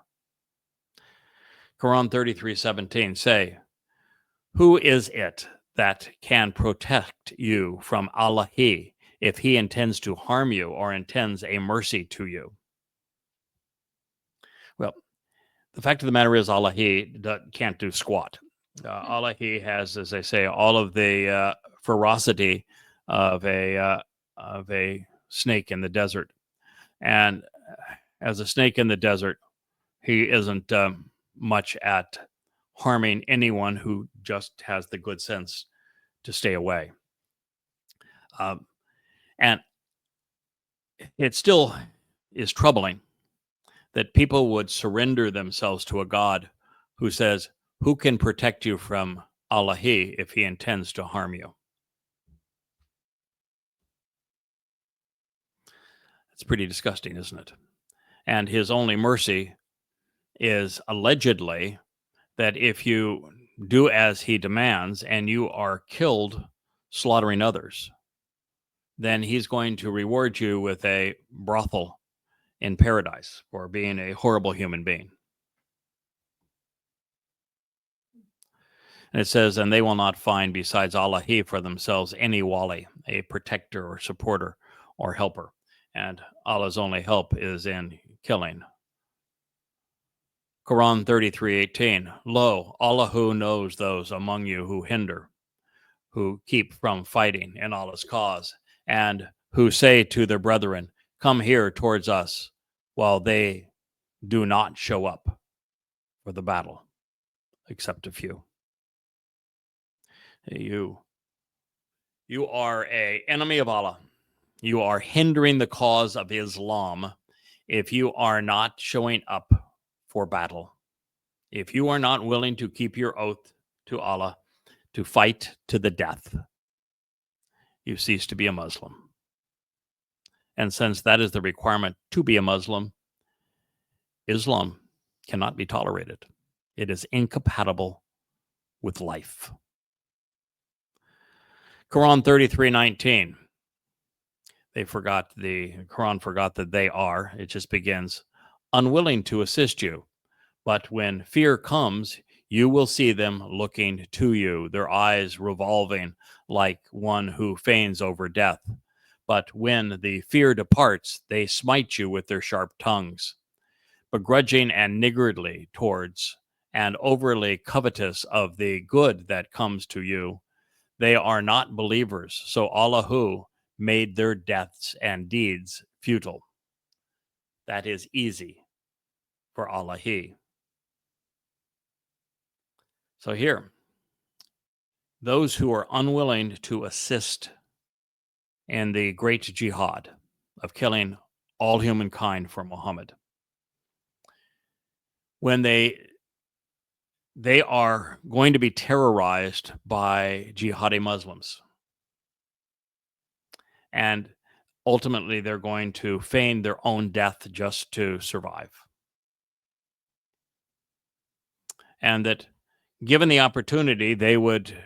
Quran 33:17. Say, who is it that can protect you from Allah if he intends to harm you or intends a mercy to you? Well, the fact of the matter is Allah can't do squat. Allah has, as I say, all of the ferocity of a snake in the desert. And as a snake in the desert, he isn't much at harming anyone who just has the good sense to stay away. And it still is troubling that people would surrender themselves to a God who says, who can protect you from Allah if he intends to harm you? It's pretty disgusting, isn't it? And his only mercy is allegedly that if you do as he demands and you are killed slaughtering others, then he's going to reward you with a brothel in paradise for being a horrible human being. And it says, and they will not find besides Allah for themselves any wali, a protector or supporter or helper. And Allah's only help is in killing. Quran 33:18. Lo, Allah who knows those among you who hinder, who keep from fighting in Allah's cause, and who say to their brethren, come here towards us, while they do not show up for the battle, except a few. You are an enemy of Allah. You are hindering the cause of Islam if you are not showing up for battle. If you are not willing to keep your oath to Allah to fight to the death, you cease to be a Muslim. And since that is the requirement to be a Muslim, Islam cannot be tolerated. It is incompatible with life. Quran 33:19. The Quran forgot that they are. It just begins, unwilling to assist you. But when fear comes, you will see them looking to you, their eyes revolving like one who feigns over death. But when the fear departs, they smite you with their sharp tongues. Begrudging and niggardly towards and overly covetous of the good that comes to you, they are not believers. So Allah made their deaths and deeds futile. That is easy for Allah. So here, those who are unwilling to assist in the great jihad of killing all humankind for Muhammad, when they they are going to be terrorized by jihadi Muslims. And ultimately, they're going to feign their own death just to survive. And that given the opportunity, they would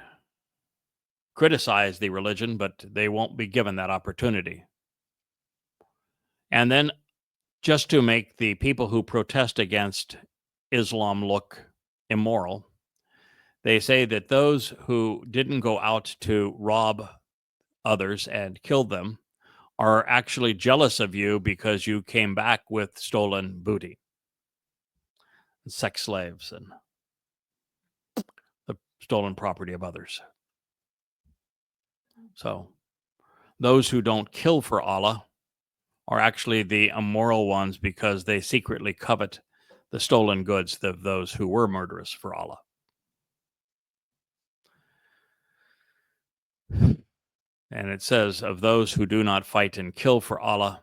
criticize the religion, but they won't be given that opportunity. And then, just to make the people who protest against Islam look immoral, they say that those who didn't go out to rob others and kill them are actually jealous of you because you came back with stolen booty, sex slaves, and the stolen property of others. So those who don't kill for Allah are actually the immoral ones because they secretly covet the stolen goods of those who were murderous for Allah. And it says, of those who do not fight and kill for Allah,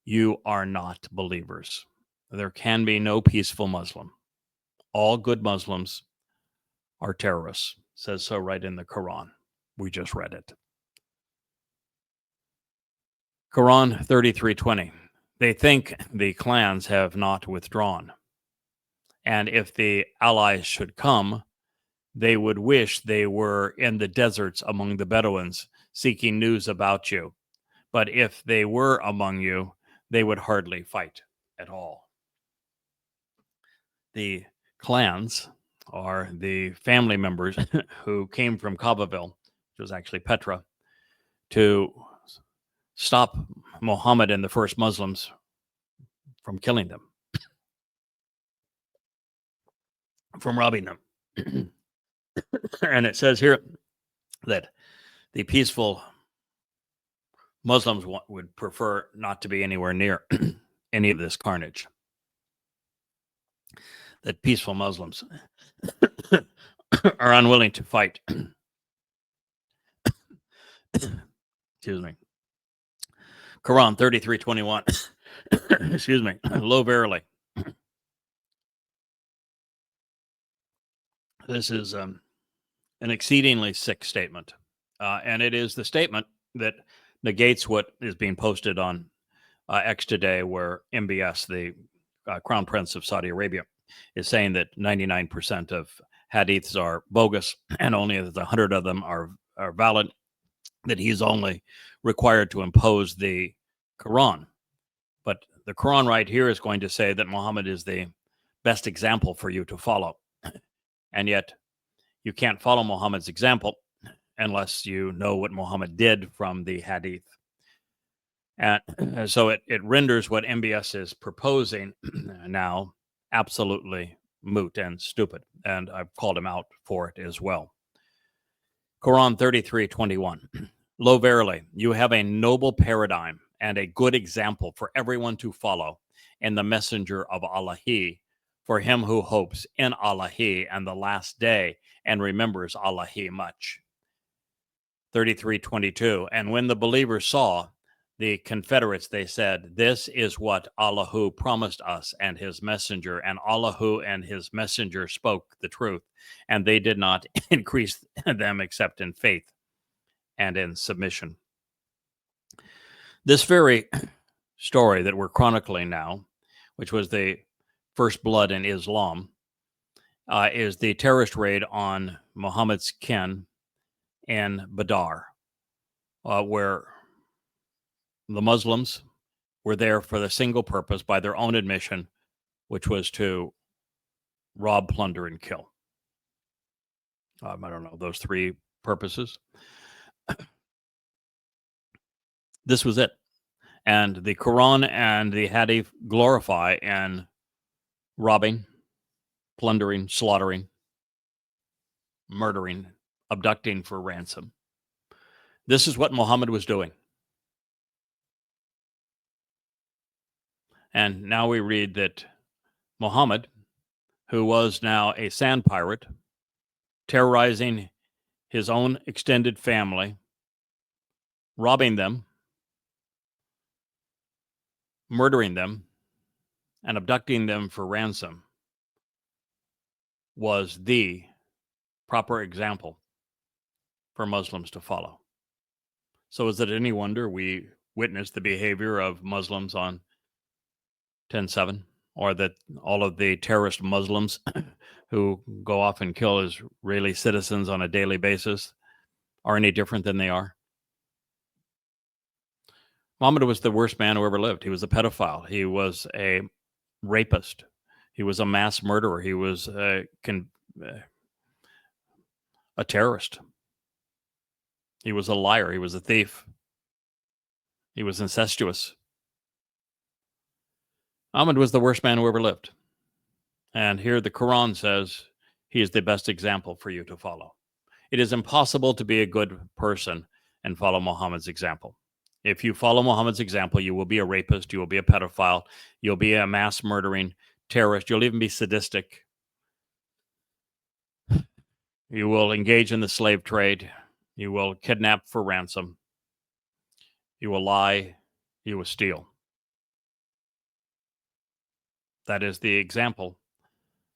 you are not believers. There can be no peaceful Muslim. All good Muslims are terrorists. It says so right in the Quran. We just read it. Quran 33:20. They think the clans have not withdrawn. And if the allies should come, they would wish they were in the deserts among the Bedouins, seeking news about you. But if they were among you, they would hardly fight at all. The clans are the family members who came from Babel, which was actually Petra, to stop Mohammed and the first Muslims from killing them, from robbing them. And it says here that the peaceful Muslims would prefer not to be anywhere near any of this carnage. That peaceful Muslims are unwilling to fight. Excuse me. Quran 33:21. Excuse me. Lo, verily. This is an exceedingly sick statement. And it is the statement that negates what is being posted on X today, where MBS, the Crown Prince of Saudi Arabia, is saying that 99% of hadiths are bogus and only 100 of them are valid, that he's only required to impose the Quran. But the Quran right here is going to say that Muhammad is the best example for you to follow. And yet you can't follow Muhammad's example unless you know what Muhammad did from the hadith. And so it renders what MBS is proposing now absolutely moot and stupid. And I've called him out for it as well. Quran 33:21. Lo, verily, you have a noble paradigm and a good example for everyone to follow in the messenger of Allah, for him who hopes in Allah and the last day and remembers Allah much. 33:22. And when the believers saw the Confederates, they said, this is what Allah promised us and his messenger, and Allah and his messenger spoke the truth, and they did not increase them except in faith and in submission. This very story that we're chronicling now, which was the first blood in Islam, is the terrorist raid on Muhammad's kin in Badr, where the Muslims were there for the single purpose, by their own admission, which was to rob, plunder, and kill. I don't know, those three purposes. This was it. And the Quran and the Hadith glorify and robbing, plundering, slaughtering, murdering, abducting for ransom. This is what Muhammad was doing. And now we read that Muhammad, who was now a sand pirate, terrorizing his own extended family, robbing them, murdering them, and abducting them for ransom, was the proper example for Muslims to follow. So is it any wonder we witnessed the behavior of Muslims on 10/7, or that all of the terrorist Muslims who go off and kill Israeli citizens on a daily basis are any different than they are? Muhammad was the worst man who ever lived. He was a pedophile. He was a rapist. He was a mass murderer. He was a terrorist. He was a liar. He was a thief. He was incestuous. Muhammad was the worst man who ever lived. And here the Quran says he is the best example for you to follow. It is impossible to be a good person and follow Muhammad's example. If you follow Muhammad's example, you will be a rapist, you will be a pedophile, you'll be a mass murdering terrorist, you'll even be sadistic. You will engage in the slave trade, you will kidnap for ransom, you will lie, you will steal. That is the example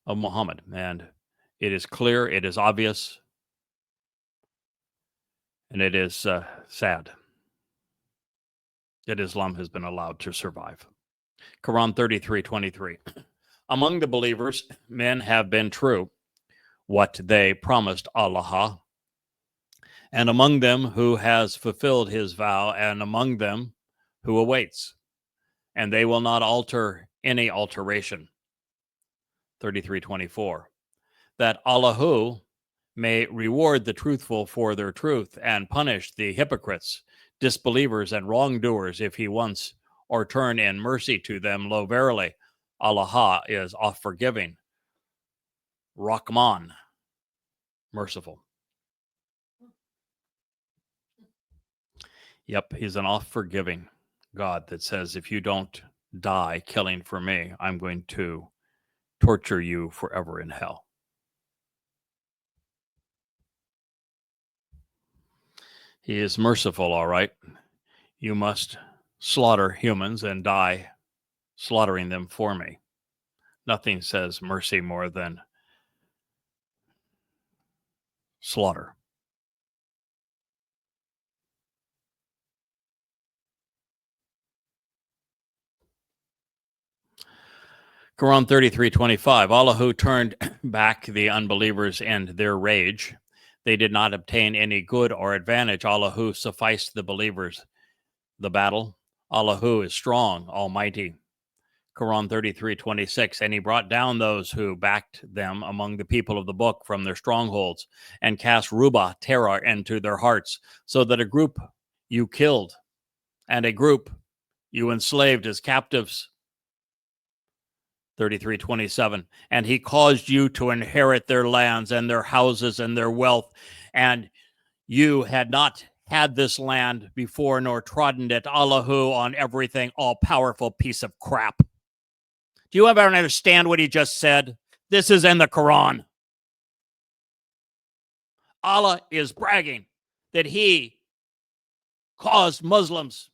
of Muhammad, and it is clear, it is obvious, and it is sad that Islam has been allowed to survive. Quran 33:23. Among the believers, men have been true what they promised Allah, and among them who has fulfilled his vow, and among them who awaits, and they will not alter any alteration. 33:24. That Allahu may reward the truthful for their truth and punish the hypocrites, disbelievers, and wrongdoers if he wants, or turn in mercy to them. Lo, verily, Allah is oft forgiving, Rahman, merciful. Yep, he's an oft forgiving God that says, if you don't die killing for me, I'm going to torture you forever in hell. He is merciful, all right. You must slaughter humans and die slaughtering them for me. Nothing says mercy more than slaughter. Quran 33:25. Allah who turned back the unbelievers in their rage, they did not obtain any good or advantage. Allah who sufficed the believers the battle. Allah who is strong, almighty. Quran 33:26. And he brought down those who backed them among the people of the book from their strongholds and cast Ruba, terror, into their hearts, so that a group you killed and a group you enslaved as captives. 33:27. And he caused you to inherit their lands and their houses and their wealth, and you had not had this land before nor trodden it. Allahu on everything, all powerful piece of crap. Do you ever understand what he just said? This is in the Quran. Allah is bragging that he caused Muslims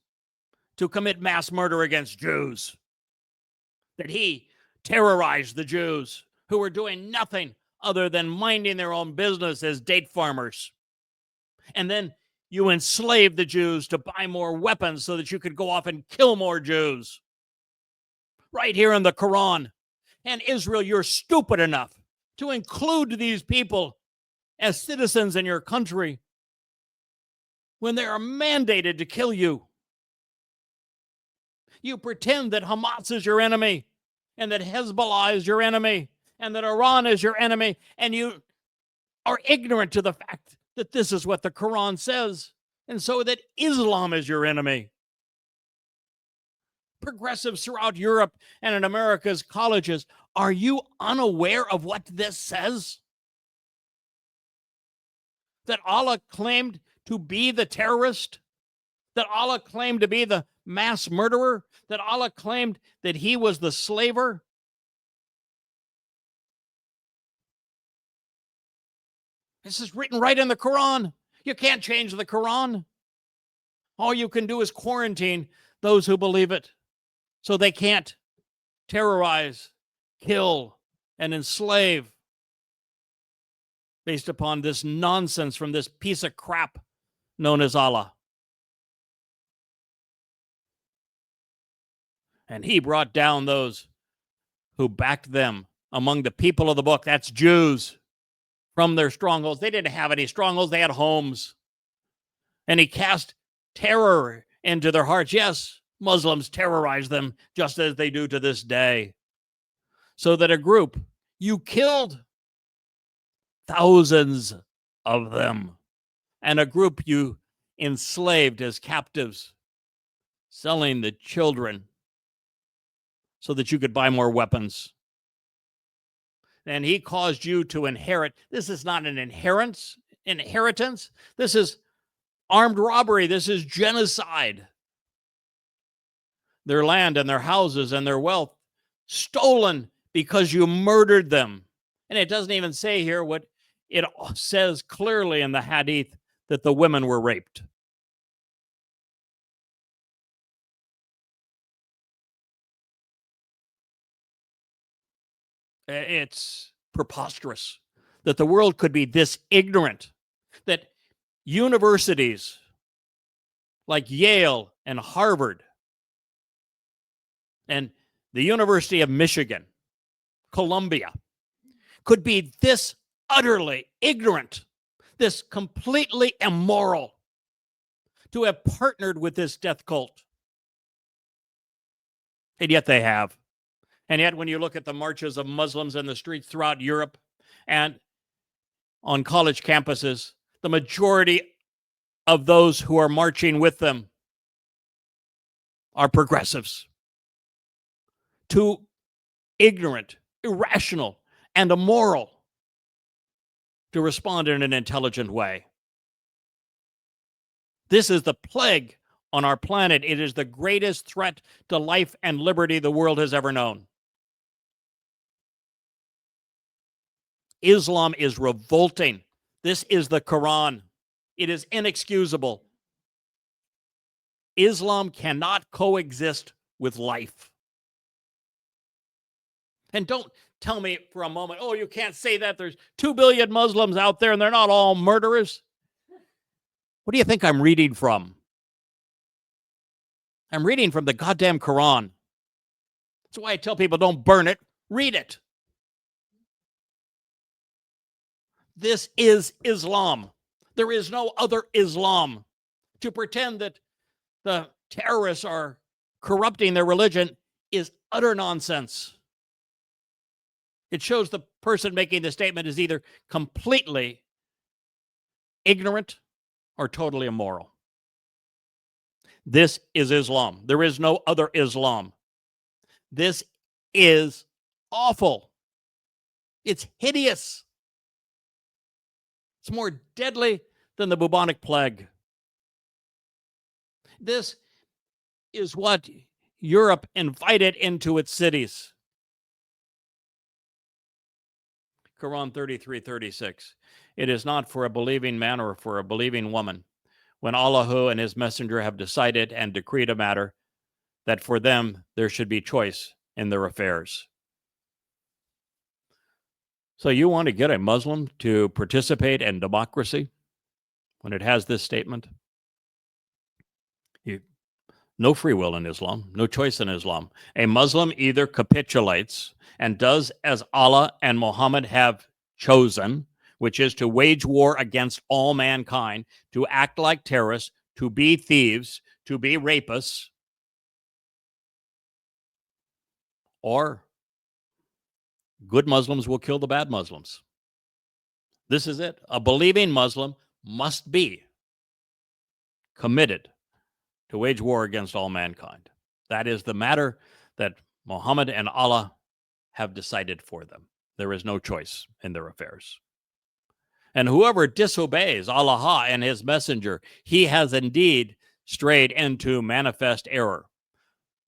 to commit mass murder against Jews, that he terrorized the Jews who were doing nothing other than minding their own business as date farmers. And then you enslaved the Jews to buy more weapons so that you could go off and kill more Jews. Right here in the Quran. And Israel, you're stupid enough to include these people as citizens in your country when they are mandated to kill you. You pretend that Hamas is your enemy, and that Hezbollah is your enemy, and that Iran is your enemy, and you are ignorant to the fact that this is what the Quran says, and so that Islam is your enemy. Progressives throughout Europe and in America's colleges, are you unaware of what this says? That Allah claimed to be the terrorist? That Allah claimed to be the mass murderer? That Allah claimed that he was the slaver? This is written right in the Quran. You can't change the Quran. All you can do is quarantine those who believe it so they can't terrorize, kill, and enslave based upon this nonsense from this piece of crap known as Allah. And he brought down those who backed them among the people of the book, that's Jews, from their strongholds. They didn't have any strongholds, they had homes. And he cast terror into their hearts. Yes, Muslims terrorize them just as they do to this day. So that a group, you killed thousands of them. And a group you enslaved as captives, selling the children so that you could buy more weapons. And he caused you to inherit. This is not an inheritance. This is armed robbery. This is genocide. Their land and their houses and their wealth stolen because you murdered them. And it doesn't even say here what it says clearly in the Hadith, that the women were raped. It's preposterous that the world could be this ignorant, that universities like Yale and Harvard and the University of Michigan, Columbia, could be this utterly ignorant, this completely immoral, to have partnered with this death cult. And yet they have. And yet when you look at the marches of Muslims in the streets throughout Europe and on college campuses, the majority of those who are marching with them are progressives. Too ignorant, irrational, and immoral to respond in an intelligent way. This is the plague on our planet. It is the greatest threat to life and liberty the world has ever known. Islam is revolting. This is the Quran. It is inexcusable. Islam cannot coexist with life. And don't tell me for a moment, oh, you can't say that. There's 2 billion Muslims out there and they're not all murderers. What do you think I'm reading from? I'm reading from the goddamn Quran. That's why I tell people don't burn it, read it. This is Islam. There is no other Islam. To pretend that the terrorists are corrupting their religion is utter nonsense. It shows the person making the statement is either completely ignorant or totally immoral. This is Islam. There is no other Islam. This is awful. It's hideous. It's more deadly than the bubonic plague. This is what Europe invited into its cities. Quran 33:36. It is not for a believing man or for a believing woman, when Allah and his messenger have decided and decreed a matter, that for them there should be choice in their affairs. So you want to get a Muslim to participate in democracy when it has this statement? No free will in Islam, no choice in Islam. A Muslim either capitulates and does as Allah and Mohammad have chosen, which is to wage war against all mankind, to act like terrorists, to be thieves, to be rapists, or good Muslims will kill the bad Muslims. This is it. A believing Muslim must be committed to wage war against all mankind. That is the matter that Mohammed and Allah have decided for them. There is no choice in their affairs. And whoever disobeys Allah and his messenger, he has indeed strayed into manifest error.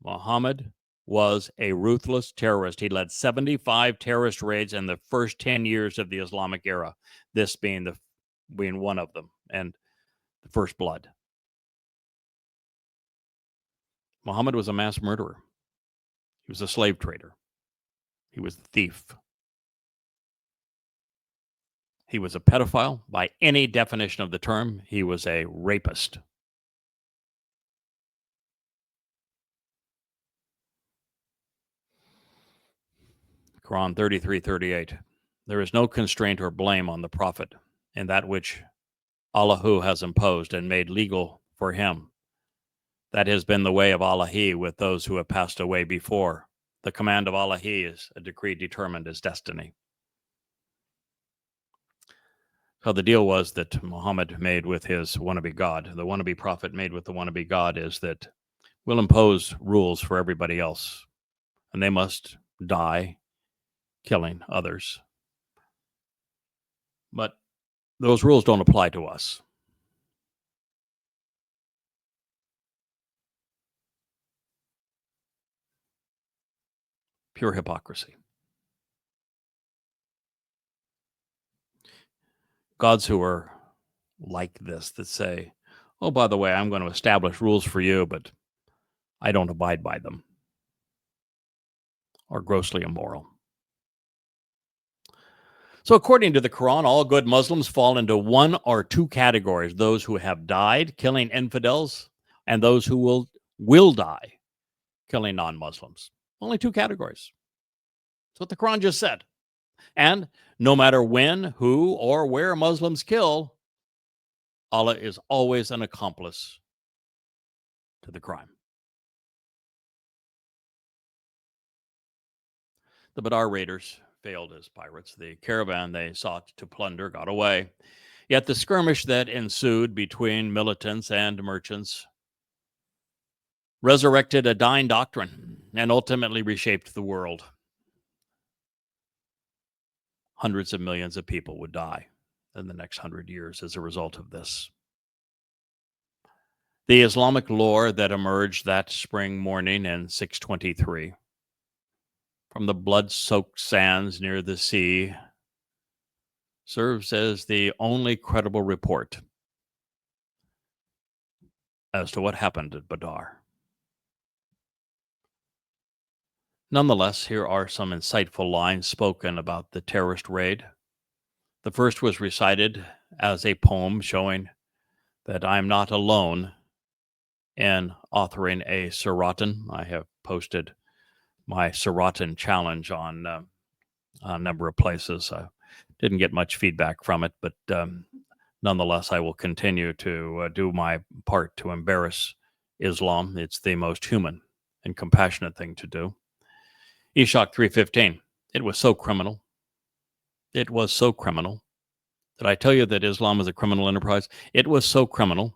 Mohammed was a ruthless terrorist. He led 75 terrorist raids in the first 10 years of the Islamic era, this being one of them, and the first blood. Mohammed was a mass murderer. He was a slave trader. He was a thief. He was a pedophile. By any definition of the term, he was a rapist. Quran 33:38. There is no constraint or blame on the prophet in that which Allahu has imposed and made legal for him. That has been the way of Allahi with those who have passed away before. The command of Allahi is a decree determined as destiny. So the deal was that Muhammad made with his wannabe God, the wannabe prophet made with the wannabe God, is that we'll impose rules for everybody else, and they must die killing others. But those rules don't apply to us. Pure hypocrisy. Gods who are like this, that say, oh, by the way, I'm going to establish rules for you, but I don't abide by them, are grossly immoral. So according to the Quran, all good Muslims fall into one or two categories: those who have died killing infidels and those who will die killing non-Muslims. Only two categories. That's what the Quran just said. And no matter when, who, or where Muslims kill, Allah is always an accomplice to the crime. The Badr raiders failed as pirates. The caravan they sought to plunder got away. Yet the skirmish that ensued between militants and merchants resurrected a dying doctrine and ultimately reshaped the world. Hundreds of millions of people would die in the next 100 years as a result of this. The Islamic lore that emerged that spring morning in 623 from the blood-soaked sands near the sea serves as the only credible report as to what happened at Badr. Nonetheless, here are some insightful lines spoken about the terrorist raid. The first was recited as a poem showing that I am not alone in authoring a Suratan. I have posted my Suratan challenge on a number of places. I didn't get much feedback from it, but nonetheless, I will continue to do my part to embarrass Islam. It's the most human and compassionate thing to do. Ishaq 3:15. It was so criminal. It was so criminal. Did I tell you that Islam is a criminal enterprise? It was so criminal.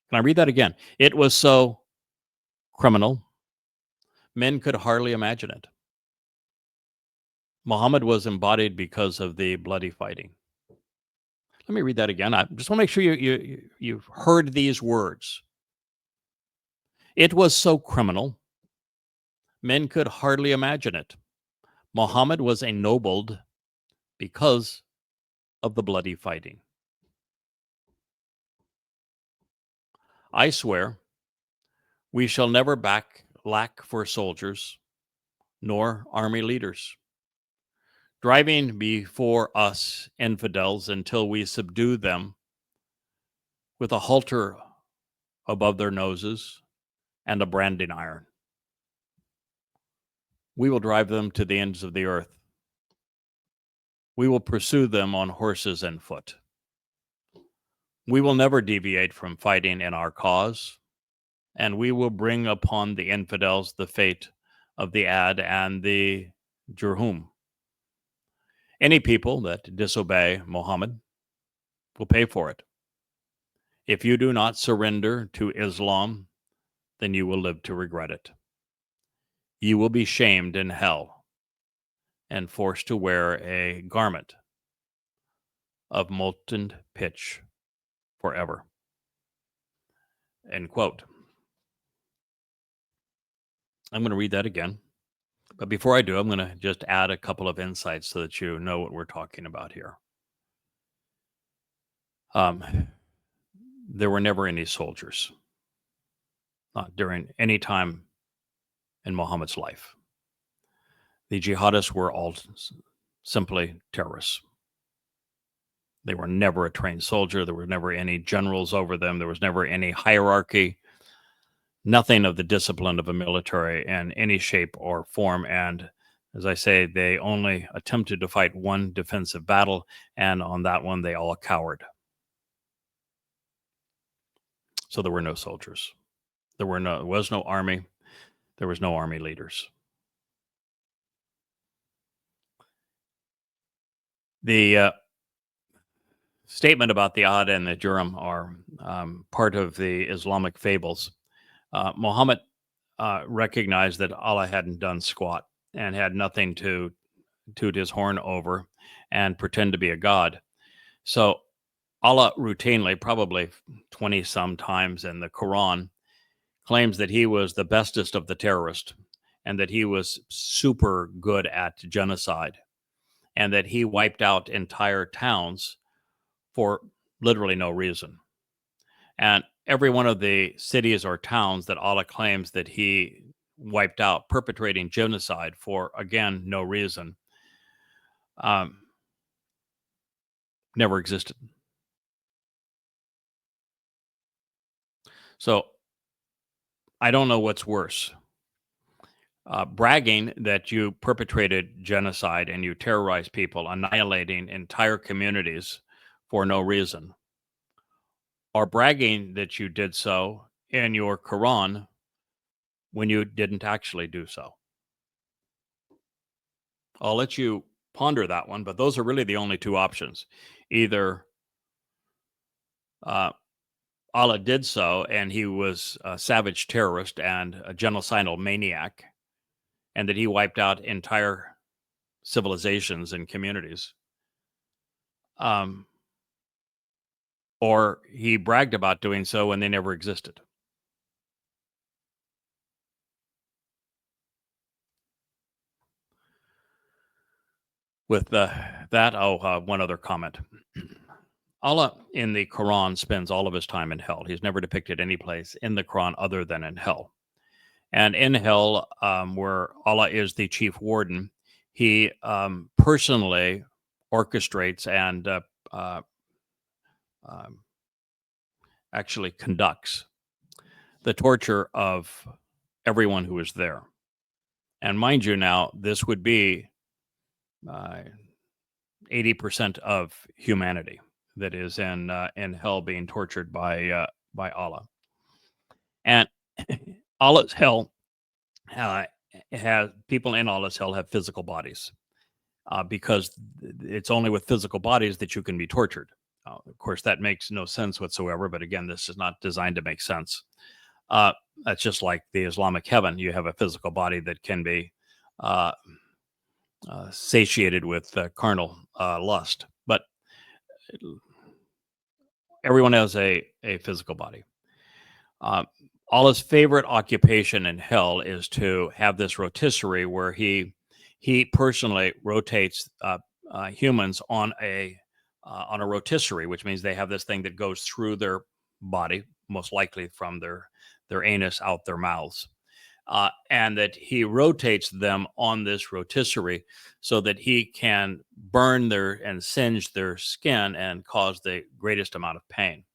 Can I read that again? It was so criminal. Men could hardly imagine it. Muhammad was embodied because of the bloody fighting. Let me read that again. I just want to make sure you've heard these words. It was so criminal. Men could hardly imagine it. Muhammad was ennobled because of the bloody fighting. I swear, we shall never lack for soldiers, nor army leaders, driving before us infidels until we subdue them with a halter above their noses and a branding iron. We will drive them to the ends of the earth. We will pursue them on horses and foot. We will never deviate from fighting in our cause, and we will bring upon the infidels the fate of the Ad and the Jurhum. Any people that disobey Muhammad will pay for it. If you do not surrender to Islam, then you will live to regret it. You will be shamed in hell and forced to wear a garment of molten pitch forever. End quote. I'm going to read that again. But before I do, I'm going to just add a couple of insights so that you know what we're talking about here. There were never any soldiers, not during any time in Muhammad's life. The jihadists were all simply terrorists. They were never a trained soldier. There were never any generals over them. There was never any hierarchy, nothing of the discipline of a military in any shape or form. And as I say, they only attempted to fight one defensive battle, and on that one, they all cowered. So there were no soldiers. There was no army. There was no army leaders. The statement about the Ad and the Jurim are part of the Islamic fables. Muhammad recognized that Allah hadn't done squat and had nothing to toot his horn over and pretend to be a god. So Allah routinely, probably 20 some times in the Quran, claims that he was the bestest of the terrorists and that he was super good at genocide and that he wiped out entire towns for literally no reason. And every one of the cities or towns that Allah claims that he wiped out, perpetrating genocide for, again, no reason, never existed. So I don't know what's worse. Bragging that you perpetrated genocide and you terrorized people, annihilating entire communities for no reason, or bragging that you did so in your Quran when you didn't actually do so. I'll let you ponder that one, but those are really the only two options. Either Allah did so and he was a savage terrorist and a genocidal maniac, and that he wiped out entire civilizations and communities. Or he bragged about doing so when they never existed. With that, one other comment. Allah in the Quran spends all of his time in hell. He's never depicted any place in the Quran other than in hell. And in hell, where Allah is the chief warden, he personally orchestrates and actually conducts the torture of everyone who is there. And mind you, now this would be 80% of humanity that is in hell being tortured by Allah. And Allah's hell has people in Allah's hell have physical bodies because it's only with physical bodies that you can be tortured. Of course, that makes no sense whatsoever. But again, this is not designed to make sense. That's just like the Islamic heaven. You have a physical body that can be satiated with carnal lust, but everyone has a physical body. Allah's favorite occupation in hell is to have this rotisserie where he personally rotates humans on a rotisserie, which means they have this thing that goes through their body, most likely from their anus out their mouths. And that he rotates them on this rotisserie so that he can burn and singe their skin and cause the greatest amount of pain.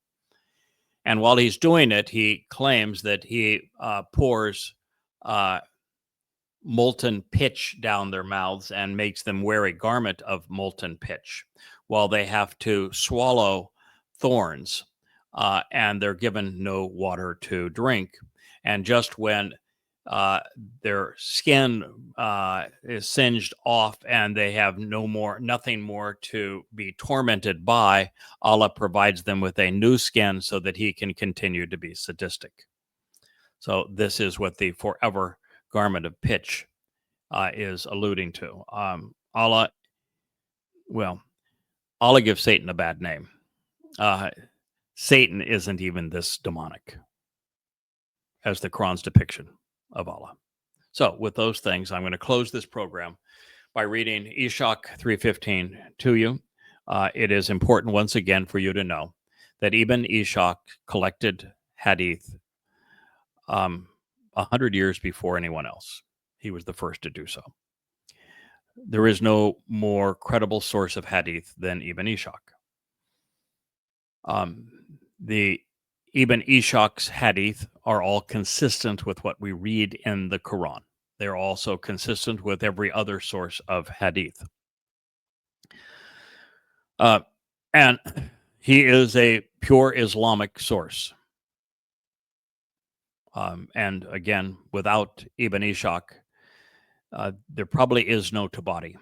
And while he's doing it, he claims that he pours molten pitch down their mouths and makes them wear a garment of molten pitch while they have to swallow thorns and they're given no water to drink. And just when their skin is singed off and they have nothing more to be tormented by, Allah provides them with a new skin so that he can continue to be sadistic. So this is what the forever garment of pitch is alluding to. Allah gives Satan a bad name. Satan isn't even this demonic as the Quran's depiction of Allah. So with those things, I'm going to close this program by reading Eshach 3:15 to you. It is important once again for you to know that Ibn Eshach collected hadith 100 years before anyone else. He was the first to do so. There is no more credible source of hadith than Ibn Eshach. The Ibn Ishaq's hadith are all consistent with what we read in the Quran. They're also consistent with every other source of hadith. And he is a pure Islamic source. And again, without Ibn Ishaq, there probably is no Tabari.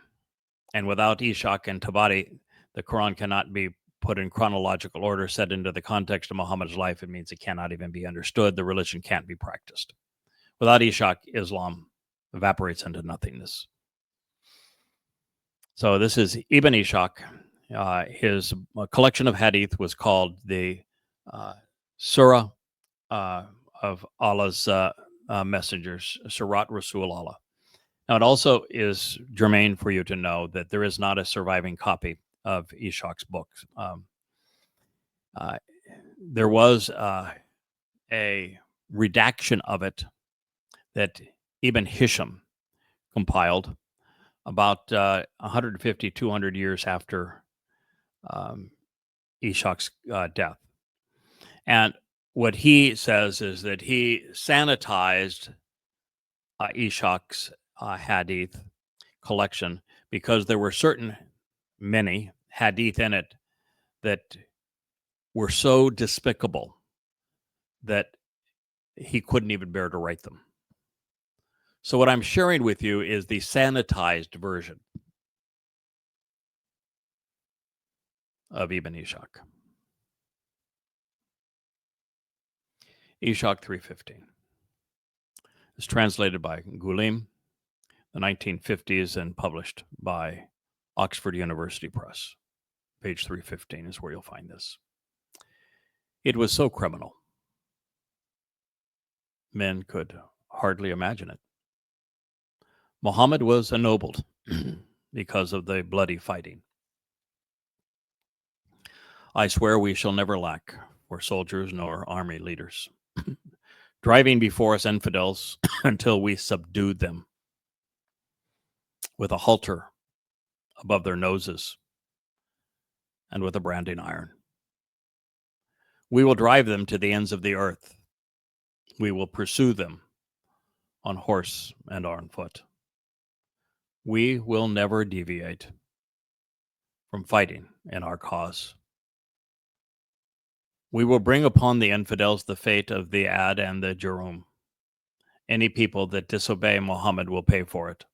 And without Ishaq and Tabari, the Quran cannot be put in chronological order, set into the context of Muhammad's life. It means it cannot even be understood. The religion can't be practiced. Without Ishaq, Islam evaporates into nothingness. So this is Ibn Ishaq. His collection of hadith was called the Surah of Allah's messengers, Surat Rasul Allah. Now, it also is germane for you to know that there is not a surviving copy of Ishaq's books. There was a redaction of it that Ibn Hisham compiled about 150, 200 years after Ishaq's death. And what he says is that he sanitized Ishaq's hadith collection because there were many hadith in it that were so despicable that he couldn't even bear to write them. So what I'm sharing with you is the sanitized version of Ibn Ishaq. Ishaq 315. It's translated by Gulim, the 1950s, and published by Oxford University Press. Page 315 is where you'll find this. It was so criminal. Men could hardly imagine it. Mohammed was ennobled because of the bloody fighting. I swear we shall never lack for soldiers nor army leaders, driving before us infidels until we subdued them with a halter above their noses and with a branding iron. We will drive them to the ends of the earth. We will pursue them on horse and on foot. We will never deviate from fighting in our cause. We will bring upon the infidels the fate of the Ad and the Jerum. Any people that disobey Muhammad will pay for it.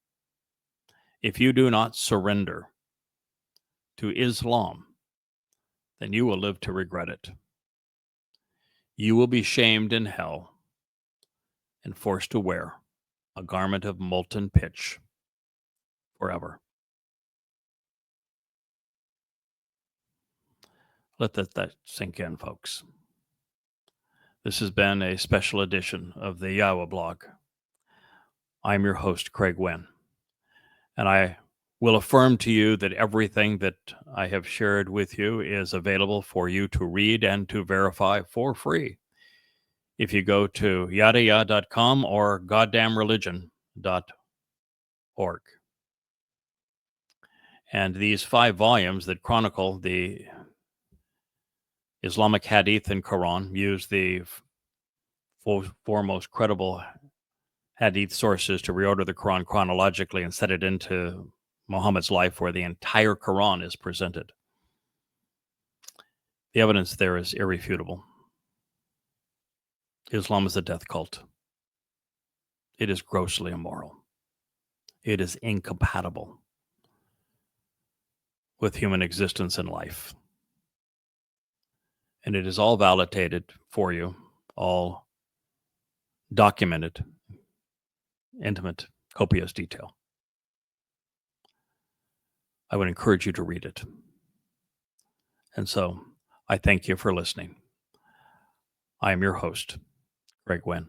If you do not surrender to Islam, then you will live to regret it. You will be shamed in hell and forced to wear a garment of molten pitch forever. Let that sink in, folks. This has been a special edition of the YAHOWAH blog. I'm your host, Craig Winn, and I will affirm to you that everything that I have shared with you is available for you to read and to verify for free if you go to yadayah.com or goddamnreligion.org. And these 5 volumes that chronicle the Islamic Hadith and Quran use the 4 most credible Hadith sources to reorder the Quran chronologically and set it into Muhammad's life, where the entire Quran is presented. The evidence there is irrefutable. Islam is a death cult. It is grossly immoral. It is incompatible with human existence and life. And it is all validated for you, all documented, intimate, copious detail. I would encourage you to read it. And so I thank you for listening. I am your host, Craig Winn.